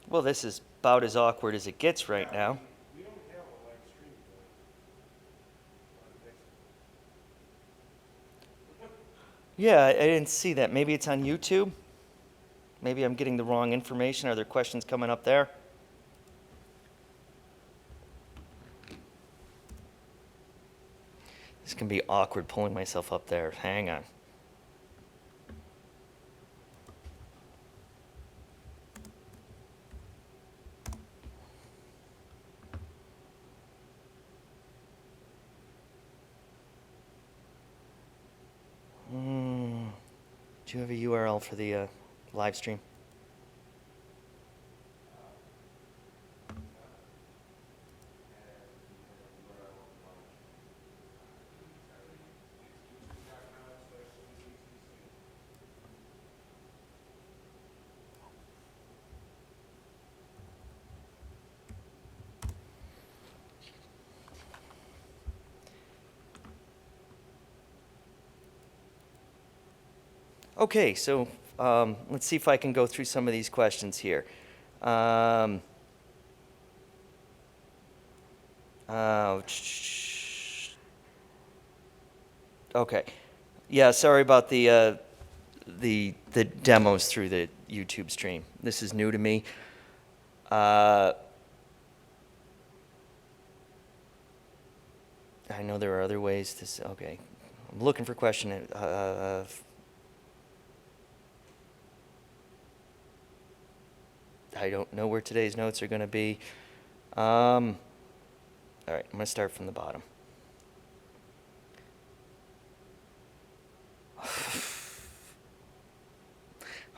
Well, this is about as awkward as it gets right now. Yeah, I didn't see that. Maybe it's on YouTube. Maybe I'm getting the wrong information. Are there questions coming up there? This can be awkward pulling myself up there. Hang on. Do you have a URL for the live stream? Okay, so let's see if I can go through some of these questions here. Okay, yeah, sorry about the demos through the YouTube stream. This is new to me. I know there are other ways to. Okay, I'm looking for question. I don't know where today's notes are going to be. All right, I'm going to start from the bottom.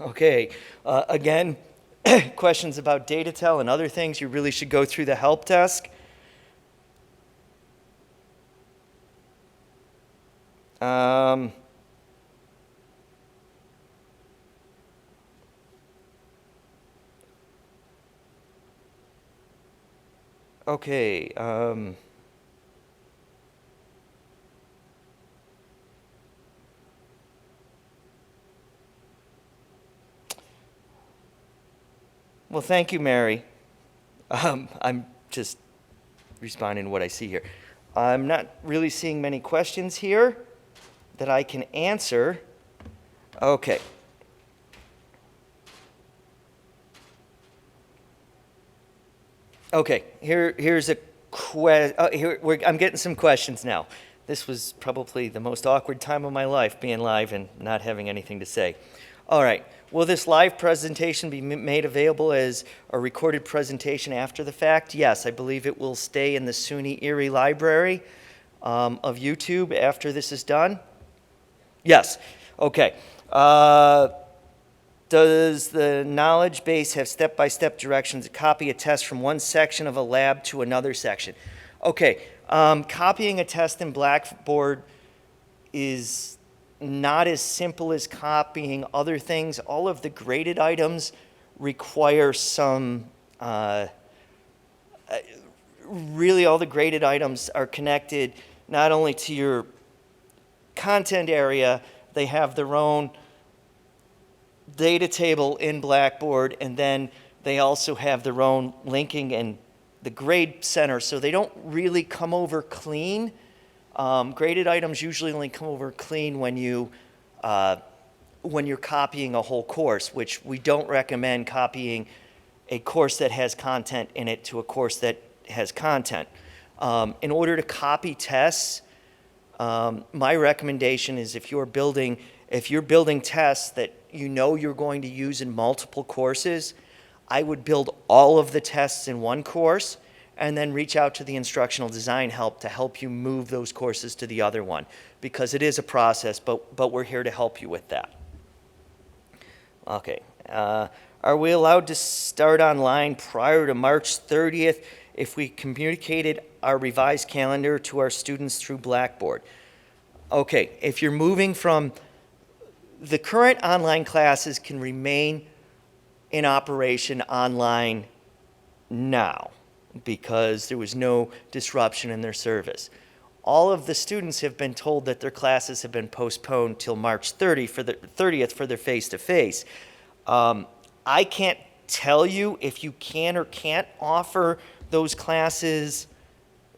Okay, again, questions about DataTel and other things, you really should go through the help desk. Okay. Well, thank you, Mary. I'm just responding to what I see here. I'm not really seeing many questions here that I can answer. Okay. Okay, here's a I'm getting some questions now. This was probably the most awkward time of my life, being live and not having anything to say. All right, will this live presentation be made available as a recorded presentation after the fact? Yes, I believe it will stay in the SUNY Erie Library of YouTube after this is done. Yes, okay. Does the knowledge base have step-by-step directions to copy a test from one section of a lab to another section? Okay, copying a test in Blackboard is not as simple as copying other things. All of the graded items require some, really all the graded items are connected not only to your content area, they have their own data table in Blackboard, and then they also have their own linking and the grade center, so they don't really come over clean. Graded items usually only come over clean when you're copying a whole course, which we don't recommend copying a course that has content in it to a course that has content. In order to copy tests, my recommendation is if you're building tests that you know you're going to use in multiple courses, I would build all of the tests in one course and then reach out to the instructional design help to help you move those courses to the other one, because it is a process, but we're here to help you with that. Okay. Are we allowed to start online prior to March 30th if we communicated our revised calendar to our students through Blackboard? Okay, if you're moving from the current online classes can remain in operation online now because there was no disruption in their service. All of the students have been told that their classes have been postponed till March 30th for their face-to-face. I can't tell you if you can or can't offer those classes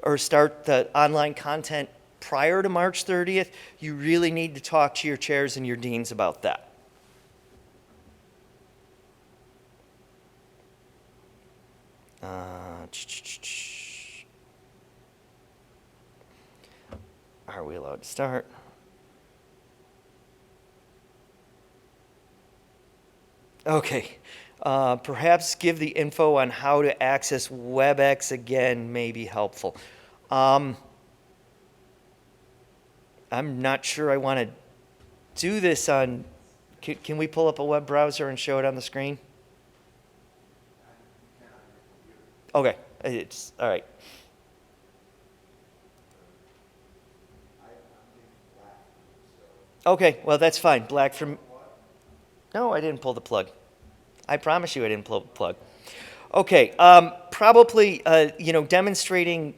or start the online content prior to March 30th. You really need to talk to your chairs and your deans about that. Are we allowed to start? Okay. Perhaps give the info on how to access WebEx again may be helpful. I'm not sure I want to do this on, can we pull up a web browser and show it on the screen? Okay, it's, all right. Okay, well, that's fine. Black from, no, I didn't pull the plug. I promise you I didn't pull the plug. Okay, probably, demonstrating,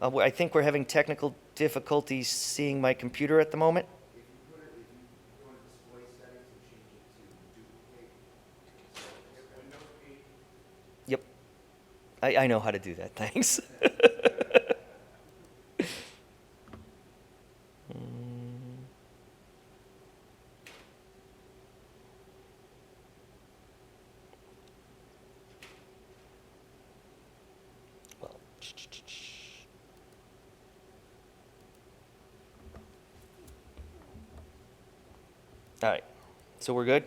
I think we're having technical difficulties seeing my computer at the moment. Yep, I know how to do that, thanks. All right, so we're good?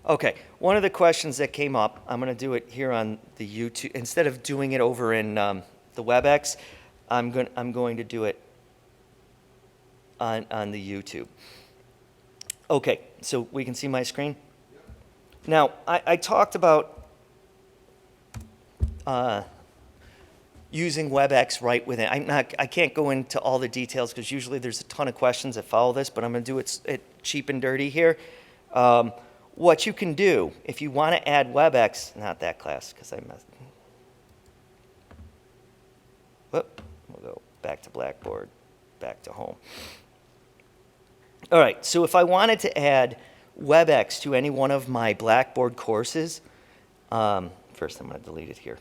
Okay, one of the questions that came up, I'm going to do it here on the YouTube. Instead of doing it over in the WebEx, I'm going to do it on the YouTube. Okay, so we can see my screen? Now, I talked about using WebEx right within. I can't go into all the details because usually there's a ton of questions that follow this, but I'm going to do it cheap and dirty here. What you can do if you want to add WebEx, not that class because I messed. We'll go back to Blackboard, back to home. All right, so if I wanted to add WebEx to any one of my Blackboard courses, first I'm going to delete it here.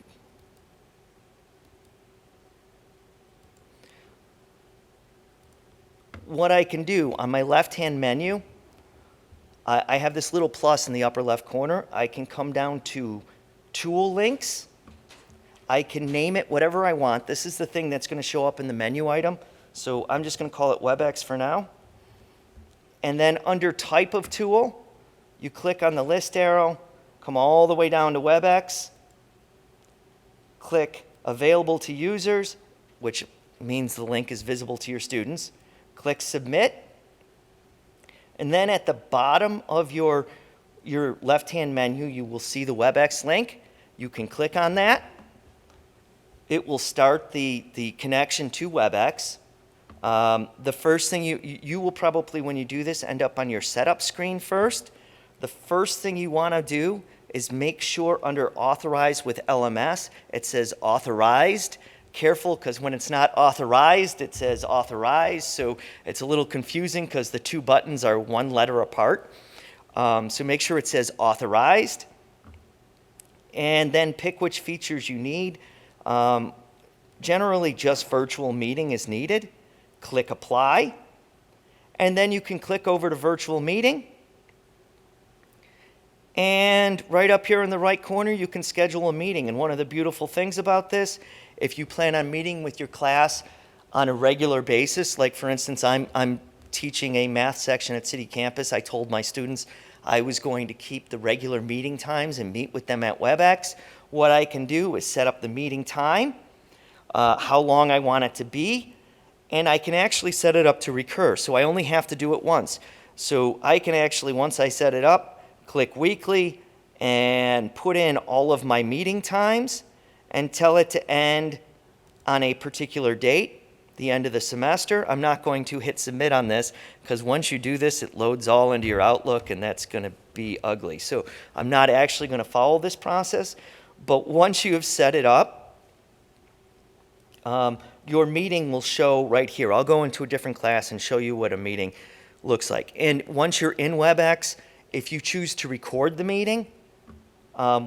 What I can do on my left-hand menu, I have this little plus in the upper left corner. I can come down to Tool Links. I can name it whatever I want. This is the thing that's going to show up in the menu item. So I'm just going to call it WebEx for now. And then under Type of Tool, you click on the list arrow, come all the way down to WebEx, click Available to Users, which means the link is visible to your students. Click Submit. And then at the bottom of your left-hand menu, you will see the WebEx link. You can click on that. It will start the connection to WebEx. The first thing you will probably, when you do this, end up on your setup screen first. The first thing you want to do is make sure under Authorize with LMS, it says Authorized. Careful, because when it's not authorized, it says authorized, so it's a little confusing because the two buttons are one letter apart. So make sure it says authorized, and then pick which features you need. Generally, just virtual meeting is needed. Click Apply, and then you can click over to Virtual Meeting. And right up here in the right corner, you can schedule a meeting. And one of the beautiful things about this, if you plan on meeting with your class on a regular basis, like for instance, I'm teaching a math section at City Campus. I told my students I was going to keep the regular meeting times and meet with them at WebEx. What I can do is set up the meeting time, how long I want it to be, and I can actually set it up to recur. So I only have to do it once. So I can actually, once I set it up, click weekly and put in all of my meeting times and tell it to end on a particular date, the end of the semester. I'm not going to hit submit on this because once you do this, it loads all into your Outlook and that's going to be ugly. So I'm not actually going to follow this process, but once you have set it up, your meeting will show right here. I'll go into a different class and show you what a meeting looks like. And once you're in WebEx, if you choose to record the meeting,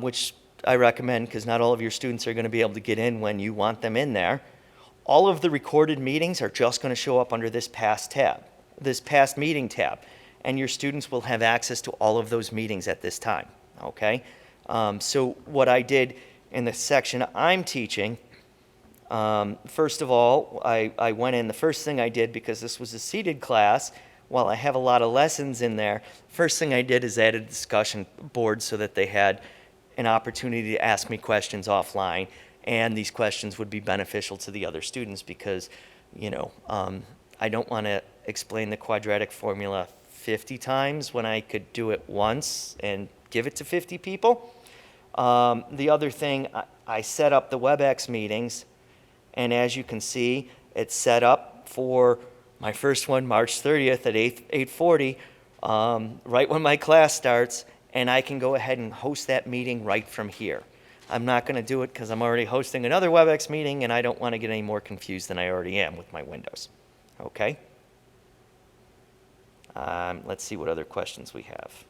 which I recommend because not all of your students are going to be able to get in when you want them in there, all of the recorded meetings are just going to show up under this past tab, this past meeting tab, and your students will have access to all of those meetings at this time, okay? So what I did in the section I'm teaching, first of all, I went in, the first thing I did, because this was a seated class, while I have a lot of lessons in there, first thing I did is add a discussion board so that they had an opportunity to ask me questions offline, and these questions would be beneficial to the other students because, you know, I don't want to explain the quadratic formula 50 times when I could do it once and give it to 50 people. The other thing, I set up the WebEx meetings, and as you can see, it's set up for my first one, March 30th at 8:40, right when my class starts, and I can go ahead and host that meeting right from here. I'm not going to do it because I'm already hosting another WebEx meeting, and I don't want to get any more confused than I already am with my windows. Okay? Let's see what other questions we have.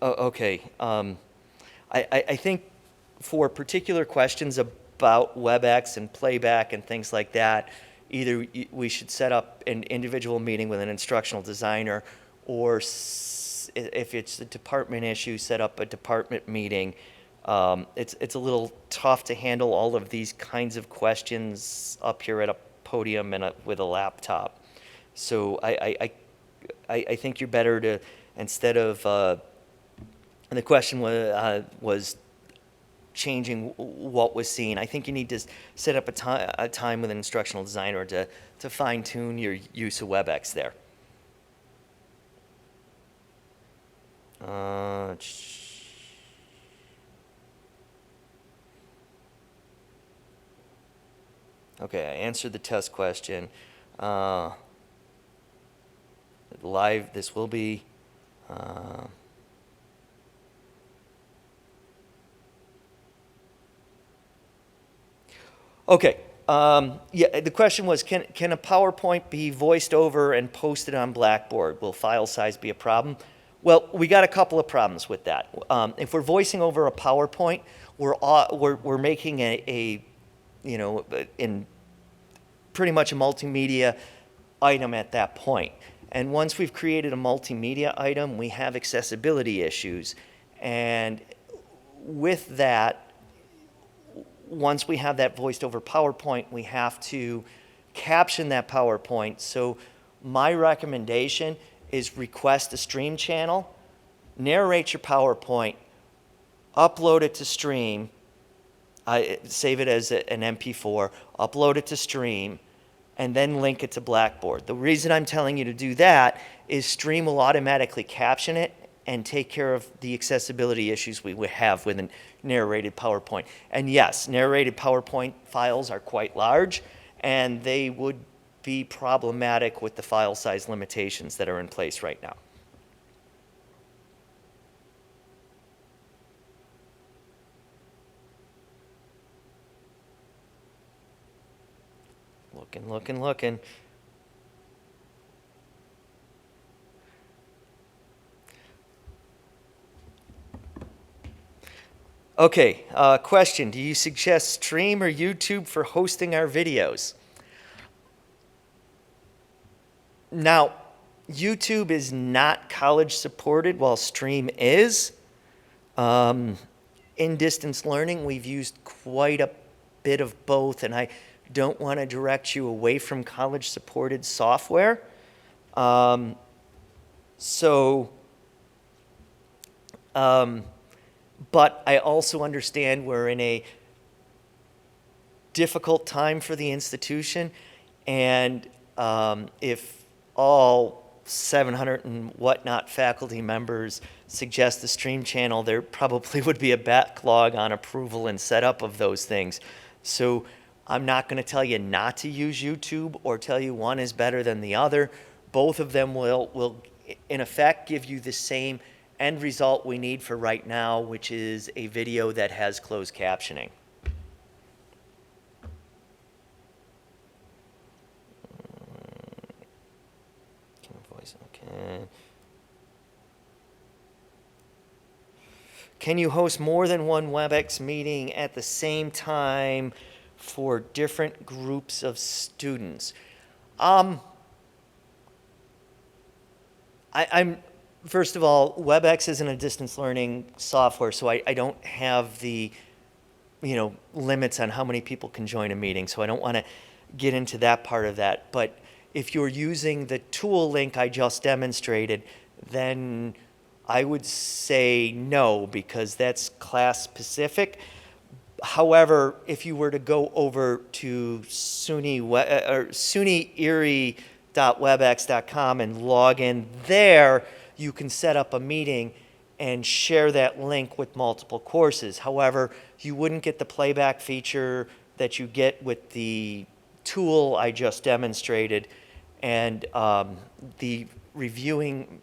Okay. I think for particular questions about WebEx and playback and things like that, either we should set up an individual meeting with an instructional designer, or if it's a department issue, set up a department meeting. It's a little tough to handle all of these kinds of questions up here at a podium and with a laptop. So I think you're better to, instead of and the question was changing what was seen. I think you need to set up a time with an instructional designer to fine-tune your use of WebEx there. Okay, I answered the test question. live, this will be, okay. Yeah, the question was, can a PowerPoint be voiced over and posted on Blackboard? Will file size be a problem? Well, we got a couple of problems with that. If we're voicing over a PowerPoint, we're making in pretty much a multimedia item at that point. And once we've created a multimedia item, we have accessibility issues. And with that, once we have that voiced over PowerPoint, we have to caption that PowerPoint. So my recommendation is request a stream channel, narrate your PowerPoint, upload it to stream, save it as an MP4, upload it to stream, and then link it to Blackboard. The reason I'm telling you to do that is Stream will automatically caption it and take care of the accessibility issues we would have with a narrated PowerPoint. And yes, narrated PowerPoint files are quite large, and they would be problematic with the file size limitations that are in place right now. Looking. Okay, question. Do you suggest Stream or YouTube for hosting our videos? Now, YouTube is not college supported while Stream is. In distance learning, we've used quite a bit of both, and I don't want to direct you away from college supported software. But I also understand we're in a difficult time for the institution, and if all 700 and whatnot faculty members suggest the stream channel, there probably would be a backlog on approval and setup of those things. So I'm not going to tell you not to use YouTube or tell you one is better than the other. Both of them will in effect give you the same end result we need for right now, which is a video that has closed captioning. Okay. Can you host more than one WebEx meeting at the same time for different groups of students? First of all, WebEx isn't a distance learning software, so I don't have the limits on how many people can join a meeting, so I don't want to get into that part of that. But if you're using the tool link I just demonstrated, then I would say no, because that's class specific. However, if you were to go over to SUNY-Erie.webex.com and log in there, you can set up a meeting and share that link with multiple courses. However, you wouldn't get the playback feature that you get with the tool I just demonstrated, and the reviewing.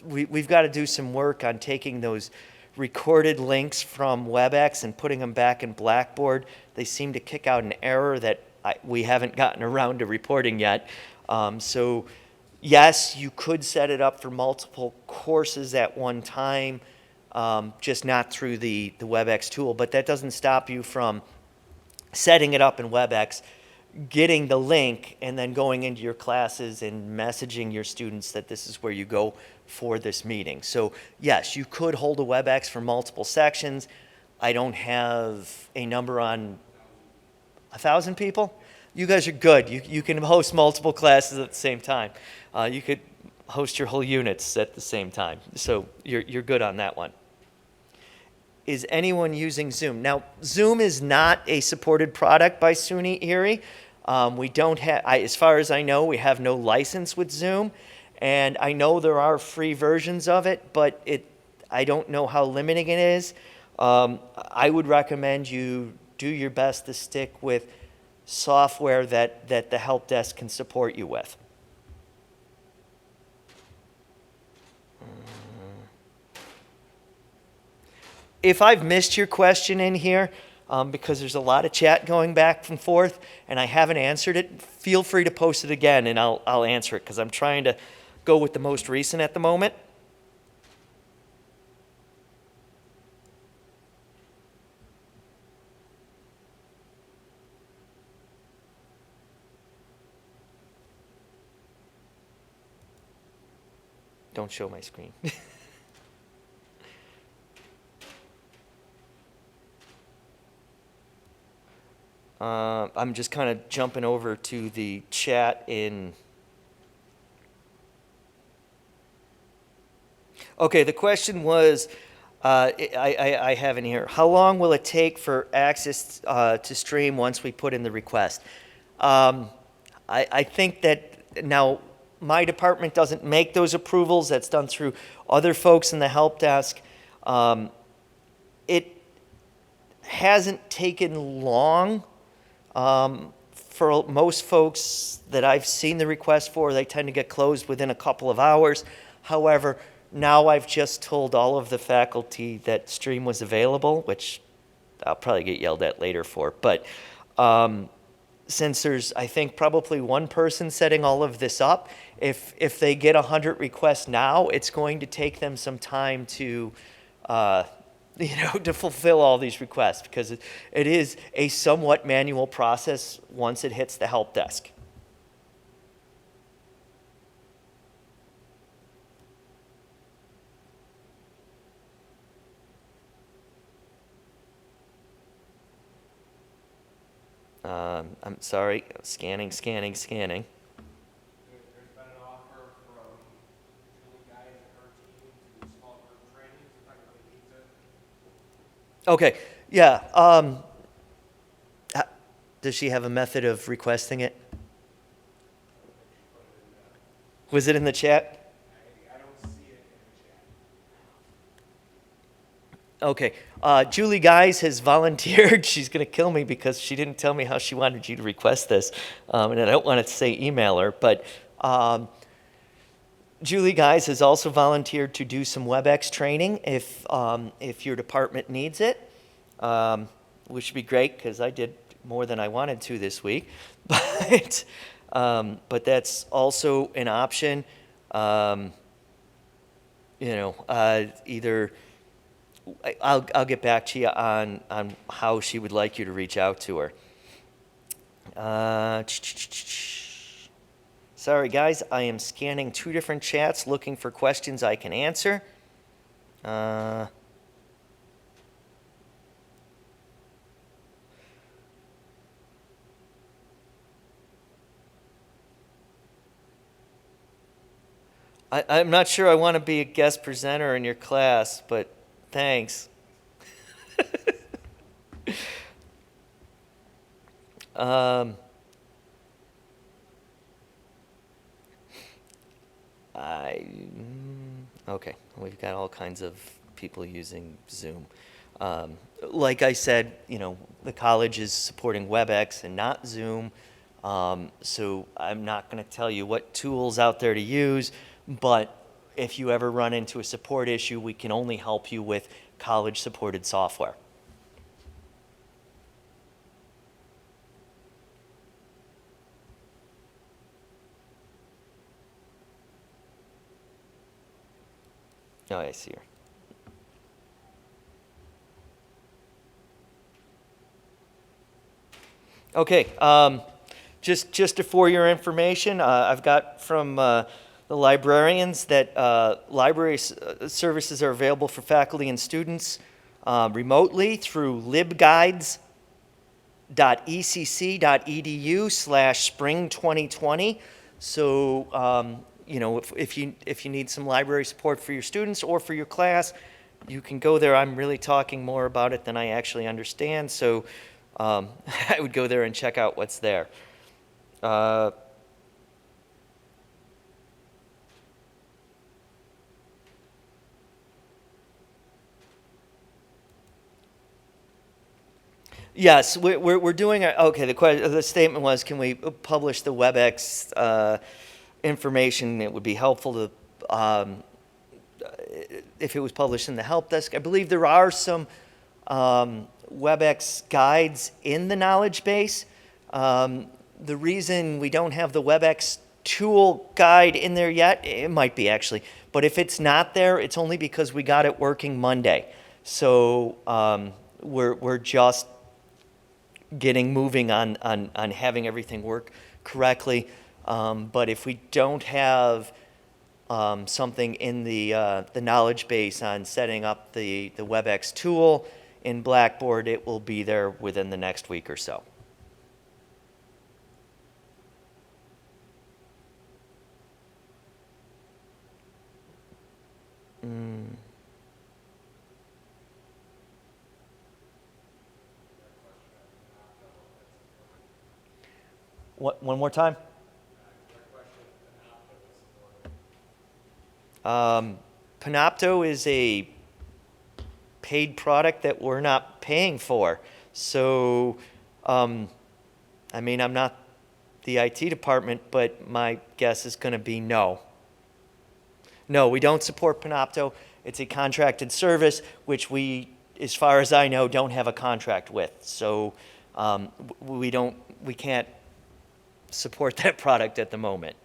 We've got to do some work on taking those recorded links from WebEx and putting them back in Blackboard. They seem to kick out an error that we haven't gotten around to reporting yet. So yes, you could set it up for multiple courses at one time, just not through the WebEx tool. But that doesn't stop you from setting it up in WebEx, getting the link, and then going into your classes and messaging your students that this is where you go for this meeting. So yes, you could hold a WebEx for multiple sections. I don't have a number on 1,000 people. You guys are good. You can host multiple classes at the same time. You could host your whole units at the same time. So you're good on that one. Is anyone using Zoom? Now, Zoom is not a supported product by SUNY Erie. We don't have, as far as I know, we have no license with Zoom. And I know there are free versions of it, but I don't know how limiting it is. I would recommend you do your best to stick with software that the help desk can support you with. if I've missed your question in here, because there's a lot of chat going back and forth, and I haven't answered it, feel free to post it again, and I'll answer it, because I'm trying to go with the most recent at the moment. Don't show my screen. I'm just kind of jumping over to the chat in. Okay, the question was, I have in here, how long will it take for access to stream once we put in the request? I think that now my department doesn't make those approvals. That's done through other folks in the help desk. It hasn't taken long. For most folks that I've seen the request for, they tend to get closed within a couple of hours. However, now I've just told all of the faculty that Stream was available, which I'll probably get yelled at later for. But since there's, I think, probably one person setting all of this up, if they get 100 requests now, it's going to take them some time to to fulfill all these requests, because it is a somewhat manual process once it hits the help desk. I'm sorry, scanning. There's been an offer from Julie Guy and her team to do small group trainings, if anybody needs it. Okay, yeah. Does she have a method of requesting it? Was it in the chat? I don't see it in the chat. Okay. Julie Guys has volunteered. She's going to kill me because she didn't tell me how she wanted you to request this. And I don't want to say email her, but Julie Guys has also volunteered to do some WebEx training if your department needs it, which would be great because I did more than I wanted to this week. But that's also an option. Either I'll get back to you on how she would like you to reach out to her. Sorry, guys, I am scanning 2 different chats looking for questions I can answer. I'm not sure I want to be a guest presenter in your class, but thanks. Okay, we've got all kinds of people using Zoom. Like I said, the college is supporting WebEx and not Zoom, so I'm not going to tell you what tools out there to use, but if you ever run into a support issue, we can only help you with college-supported software. Oh, I see her. Okay, just for your information, I've got from the librarians that library services are available for faculty and students remotely through libguides.ecc.edu/spring2020. So, if you need some library support for your students or for your class, you can go there. I'm really talking more about it than I actually understand, so I would go there and check out what's there. Yes, we're doing it. Okay, the statement was, can we publish the WebEx information? It would be helpful to if it was published in the help desk. I believe there are some WebEx guides in the knowledge base. The reason we don't have the WebEx tool guide in there yet, it might be actually, but if it's not there, it's only because we got it working Monday. So we're just getting moving on having everything work correctly. But if we don't have something in the knowledge base on setting up the WebEx tool in Blackboard, it will be there within the next week or so. One more time? Panopto is a paid product that we're not paying for. So, I mean, I'm not the IT department, but my guess is going to be no. No, we don't support Panopto. It's a contracted service, which we, as far as I know, don't have a contract with. So we can't support that product at the moment.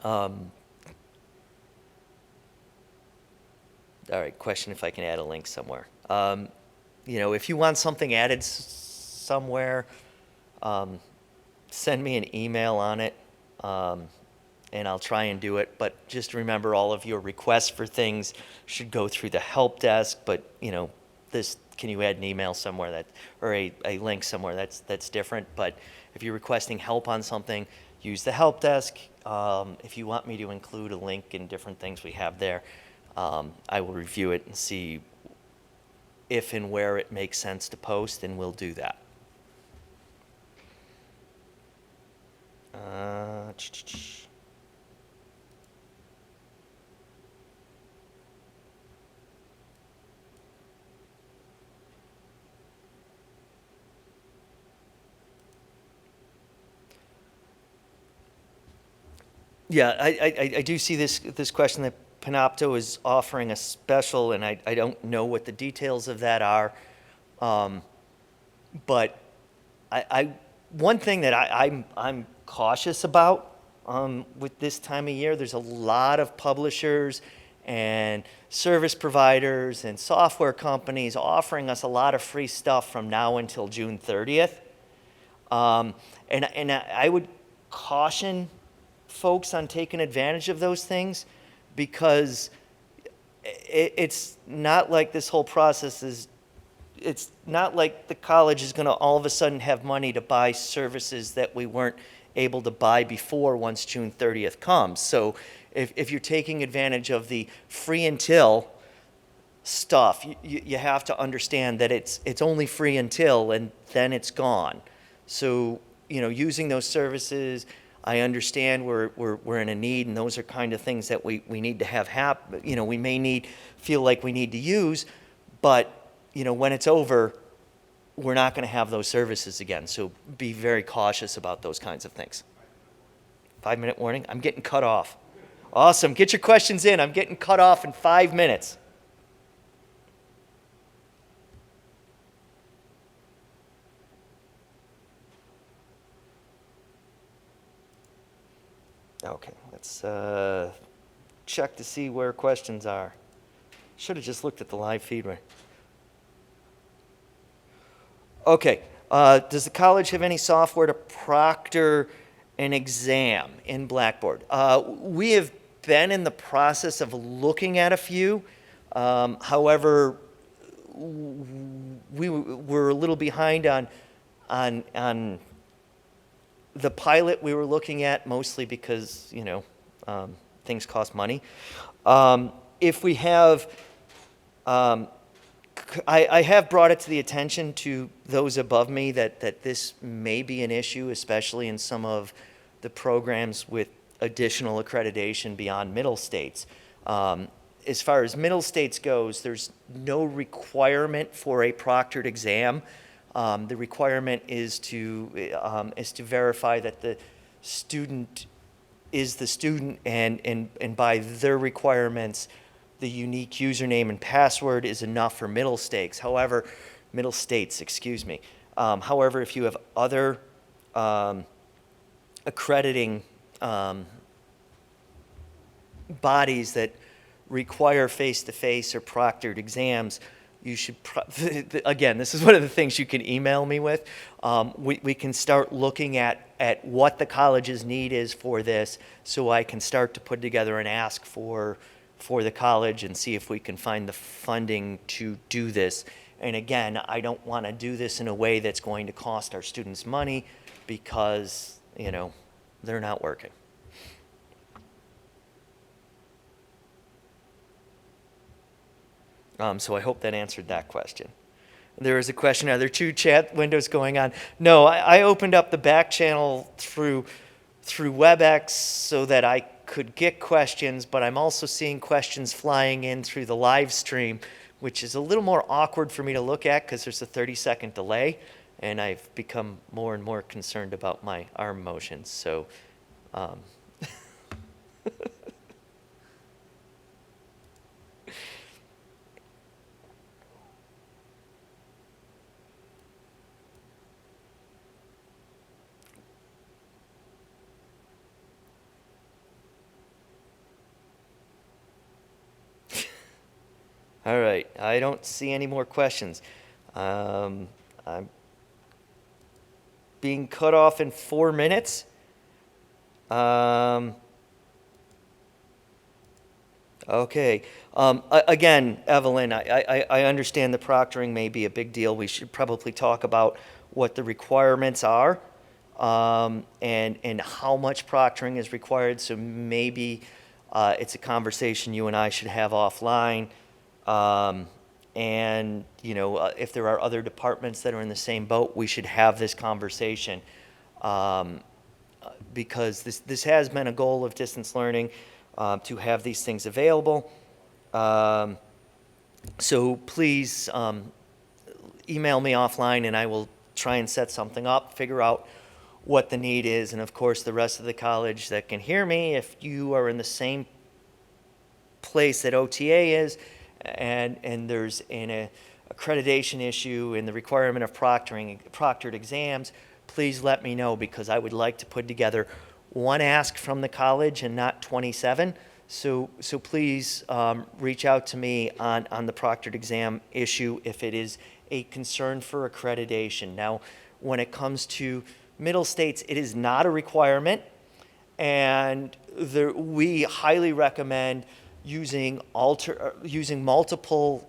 All right, question if I can add a link somewhere. If you want something added somewhere, send me an email on it, and I'll try and do it. But just remember, all of your requests for things should go through the help desk. But can you add an email somewhere or a link somewhere that's different? But if you're requesting help on something, use the help desk. If you want me to include a link and different things we have there, I will review it and see if and where it makes sense to post, and we'll do that. Yeah, I do see this question that Panopto is offering a special, and I don't know what the details of that are. But one thing that I'm cautious about with this time of year, there's a lot of publishers and service providers and software companies offering us a lot of free stuff from now until June 30th. And I would caution folks on taking advantage of those things, because it's not like this whole process it's not like the college is going to all of a sudden have money to buy services that we weren't able to buy before once June 30th comes. So if you're taking advantage of the free until stuff, you have to understand that it's only free until, and then it's gone. So, using those services, I understand we're in a need, and those are kind of things that we need to have happen. We may feel like we need to use, but when it's over, we're not going to have those services again. So be very cautious about those kinds of things. 5-minute warning? I'm getting cut off. Awesome. Get your questions in. I'm getting cut off in 5 minutes. Okay, let's check to see where questions are. Should have just looked at the live feed, right? Okay, does the college have any software to proctor an exam in Blackboard? We have been in the process of looking at a few. However, we were a little behind on the pilot we were looking at, mostly because, things cost money. If we have, I have brought it to the attention to those above me that this may be an issue, especially in some of the programs with additional accreditation beyond middle states. As far as middle states goes, there's no requirement for a proctored exam. The requirement is to verify that the student is the student, and by their requirements, the unique username and password is enough for middle states. However, however, if you have other accrediting bodies that require face-to-face or proctored exams, you should, again, this is one of the things you can email me with. We can start looking at what the college's need is for this, so I can start to put together an ask for the college and see if we can find the funding to do this. And again, I don't want to do this in a way that's going to cost our students money, because, they're not working. So I hope that answered that question. There is a question, are there two chat windows going on? No, I opened up the back channel through WebEx so that I could get questions, but I'm also seeing questions flying in through the live stream, which is a little more awkward for me to look at because there's a 30-second delay, and I've become more and more concerned about my arm motions. So, all right, I don't see any more questions. I'm being cut off in 4 minutes. Okay. Again, Evelyn, I understand the proctoring may be a big deal. We should probably talk about what the requirements are, and how much proctoring is required. So maybe it's a conversation you and I should have offline. And, if there are other departments that are in the same boat, we should have this conversation, because this has been a goal of distance learning, to have these things available. So please email me offline, and I will try and set something up, figure out what the need is. And of course, the rest of the college that can hear me, if you are in the same place that OTA is, and there's an accreditation issue and the requirement of proctored exams, please let me know, because I would like to put together one ask from the college and not 27. So please reach out to me on the proctored exam issue if it is a concern for accreditation. Now, when it comes to middle states, it is not a requirement, and we highly recommend using multiple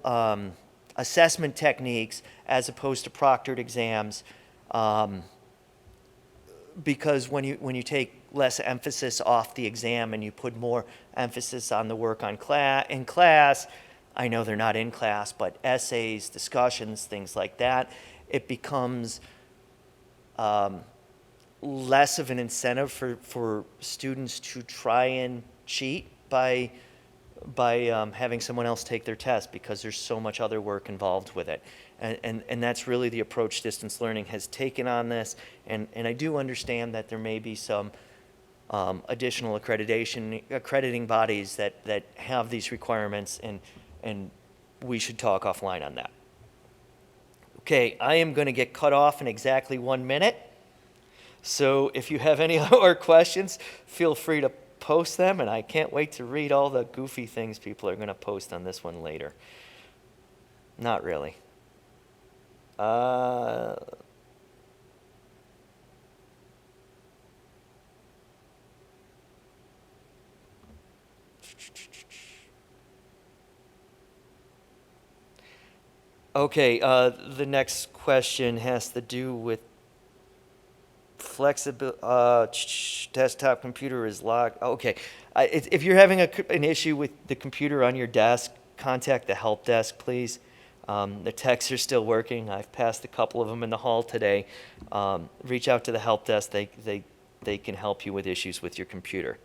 assessment techniques as opposed to proctored exams, because when you take less emphasis off the exam and you put more emphasis on the work in class, I know they're not in class, but essays, discussions, things like that, it becomes less of an incentive for students to try and cheat by having someone else take their test, because there's so much other work involved with it. And that's really the approach distance learning has taken on this. And I do understand that there may be some additional accrediting bodies that have these requirements, and we should talk offline on that. Okay, I am going to get cut off in exactly 1 minute. So if you have any more questions, feel free to post them, and I can't wait to read all the goofy things people are going to post on this one later. Not really. Okay, the next question has to do with flexible. Desktop computer is locked. Okay, if you're having an issue with the computer on your desk, contact the help desk, please. The techs are still working. I've passed a couple of them in the hall today. Reach out to the help desk. They can help you with issues with your computer.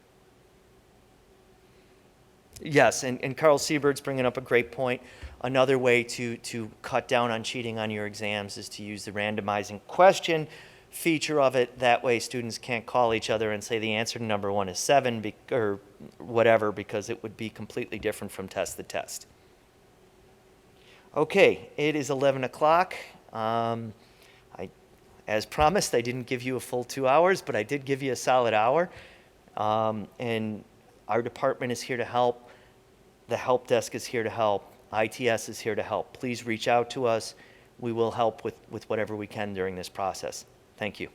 Yes, and Carl Siebert's bringing up a great point. Another way to cut down on cheating on your exams is to use the randomizing question feature of it. That way students can't call each other and say the answer to number 1 is 7 or whatever, because it would be completely different from test to test. Okay, it is 11 o'clock. As promised, I didn't give you a full 2 hours, but I did give you a solid hour. And our department is here to help. The help desk is here to help. ITS is here to help. Please reach out to us. We will help with whatever we can during this process. Thank you.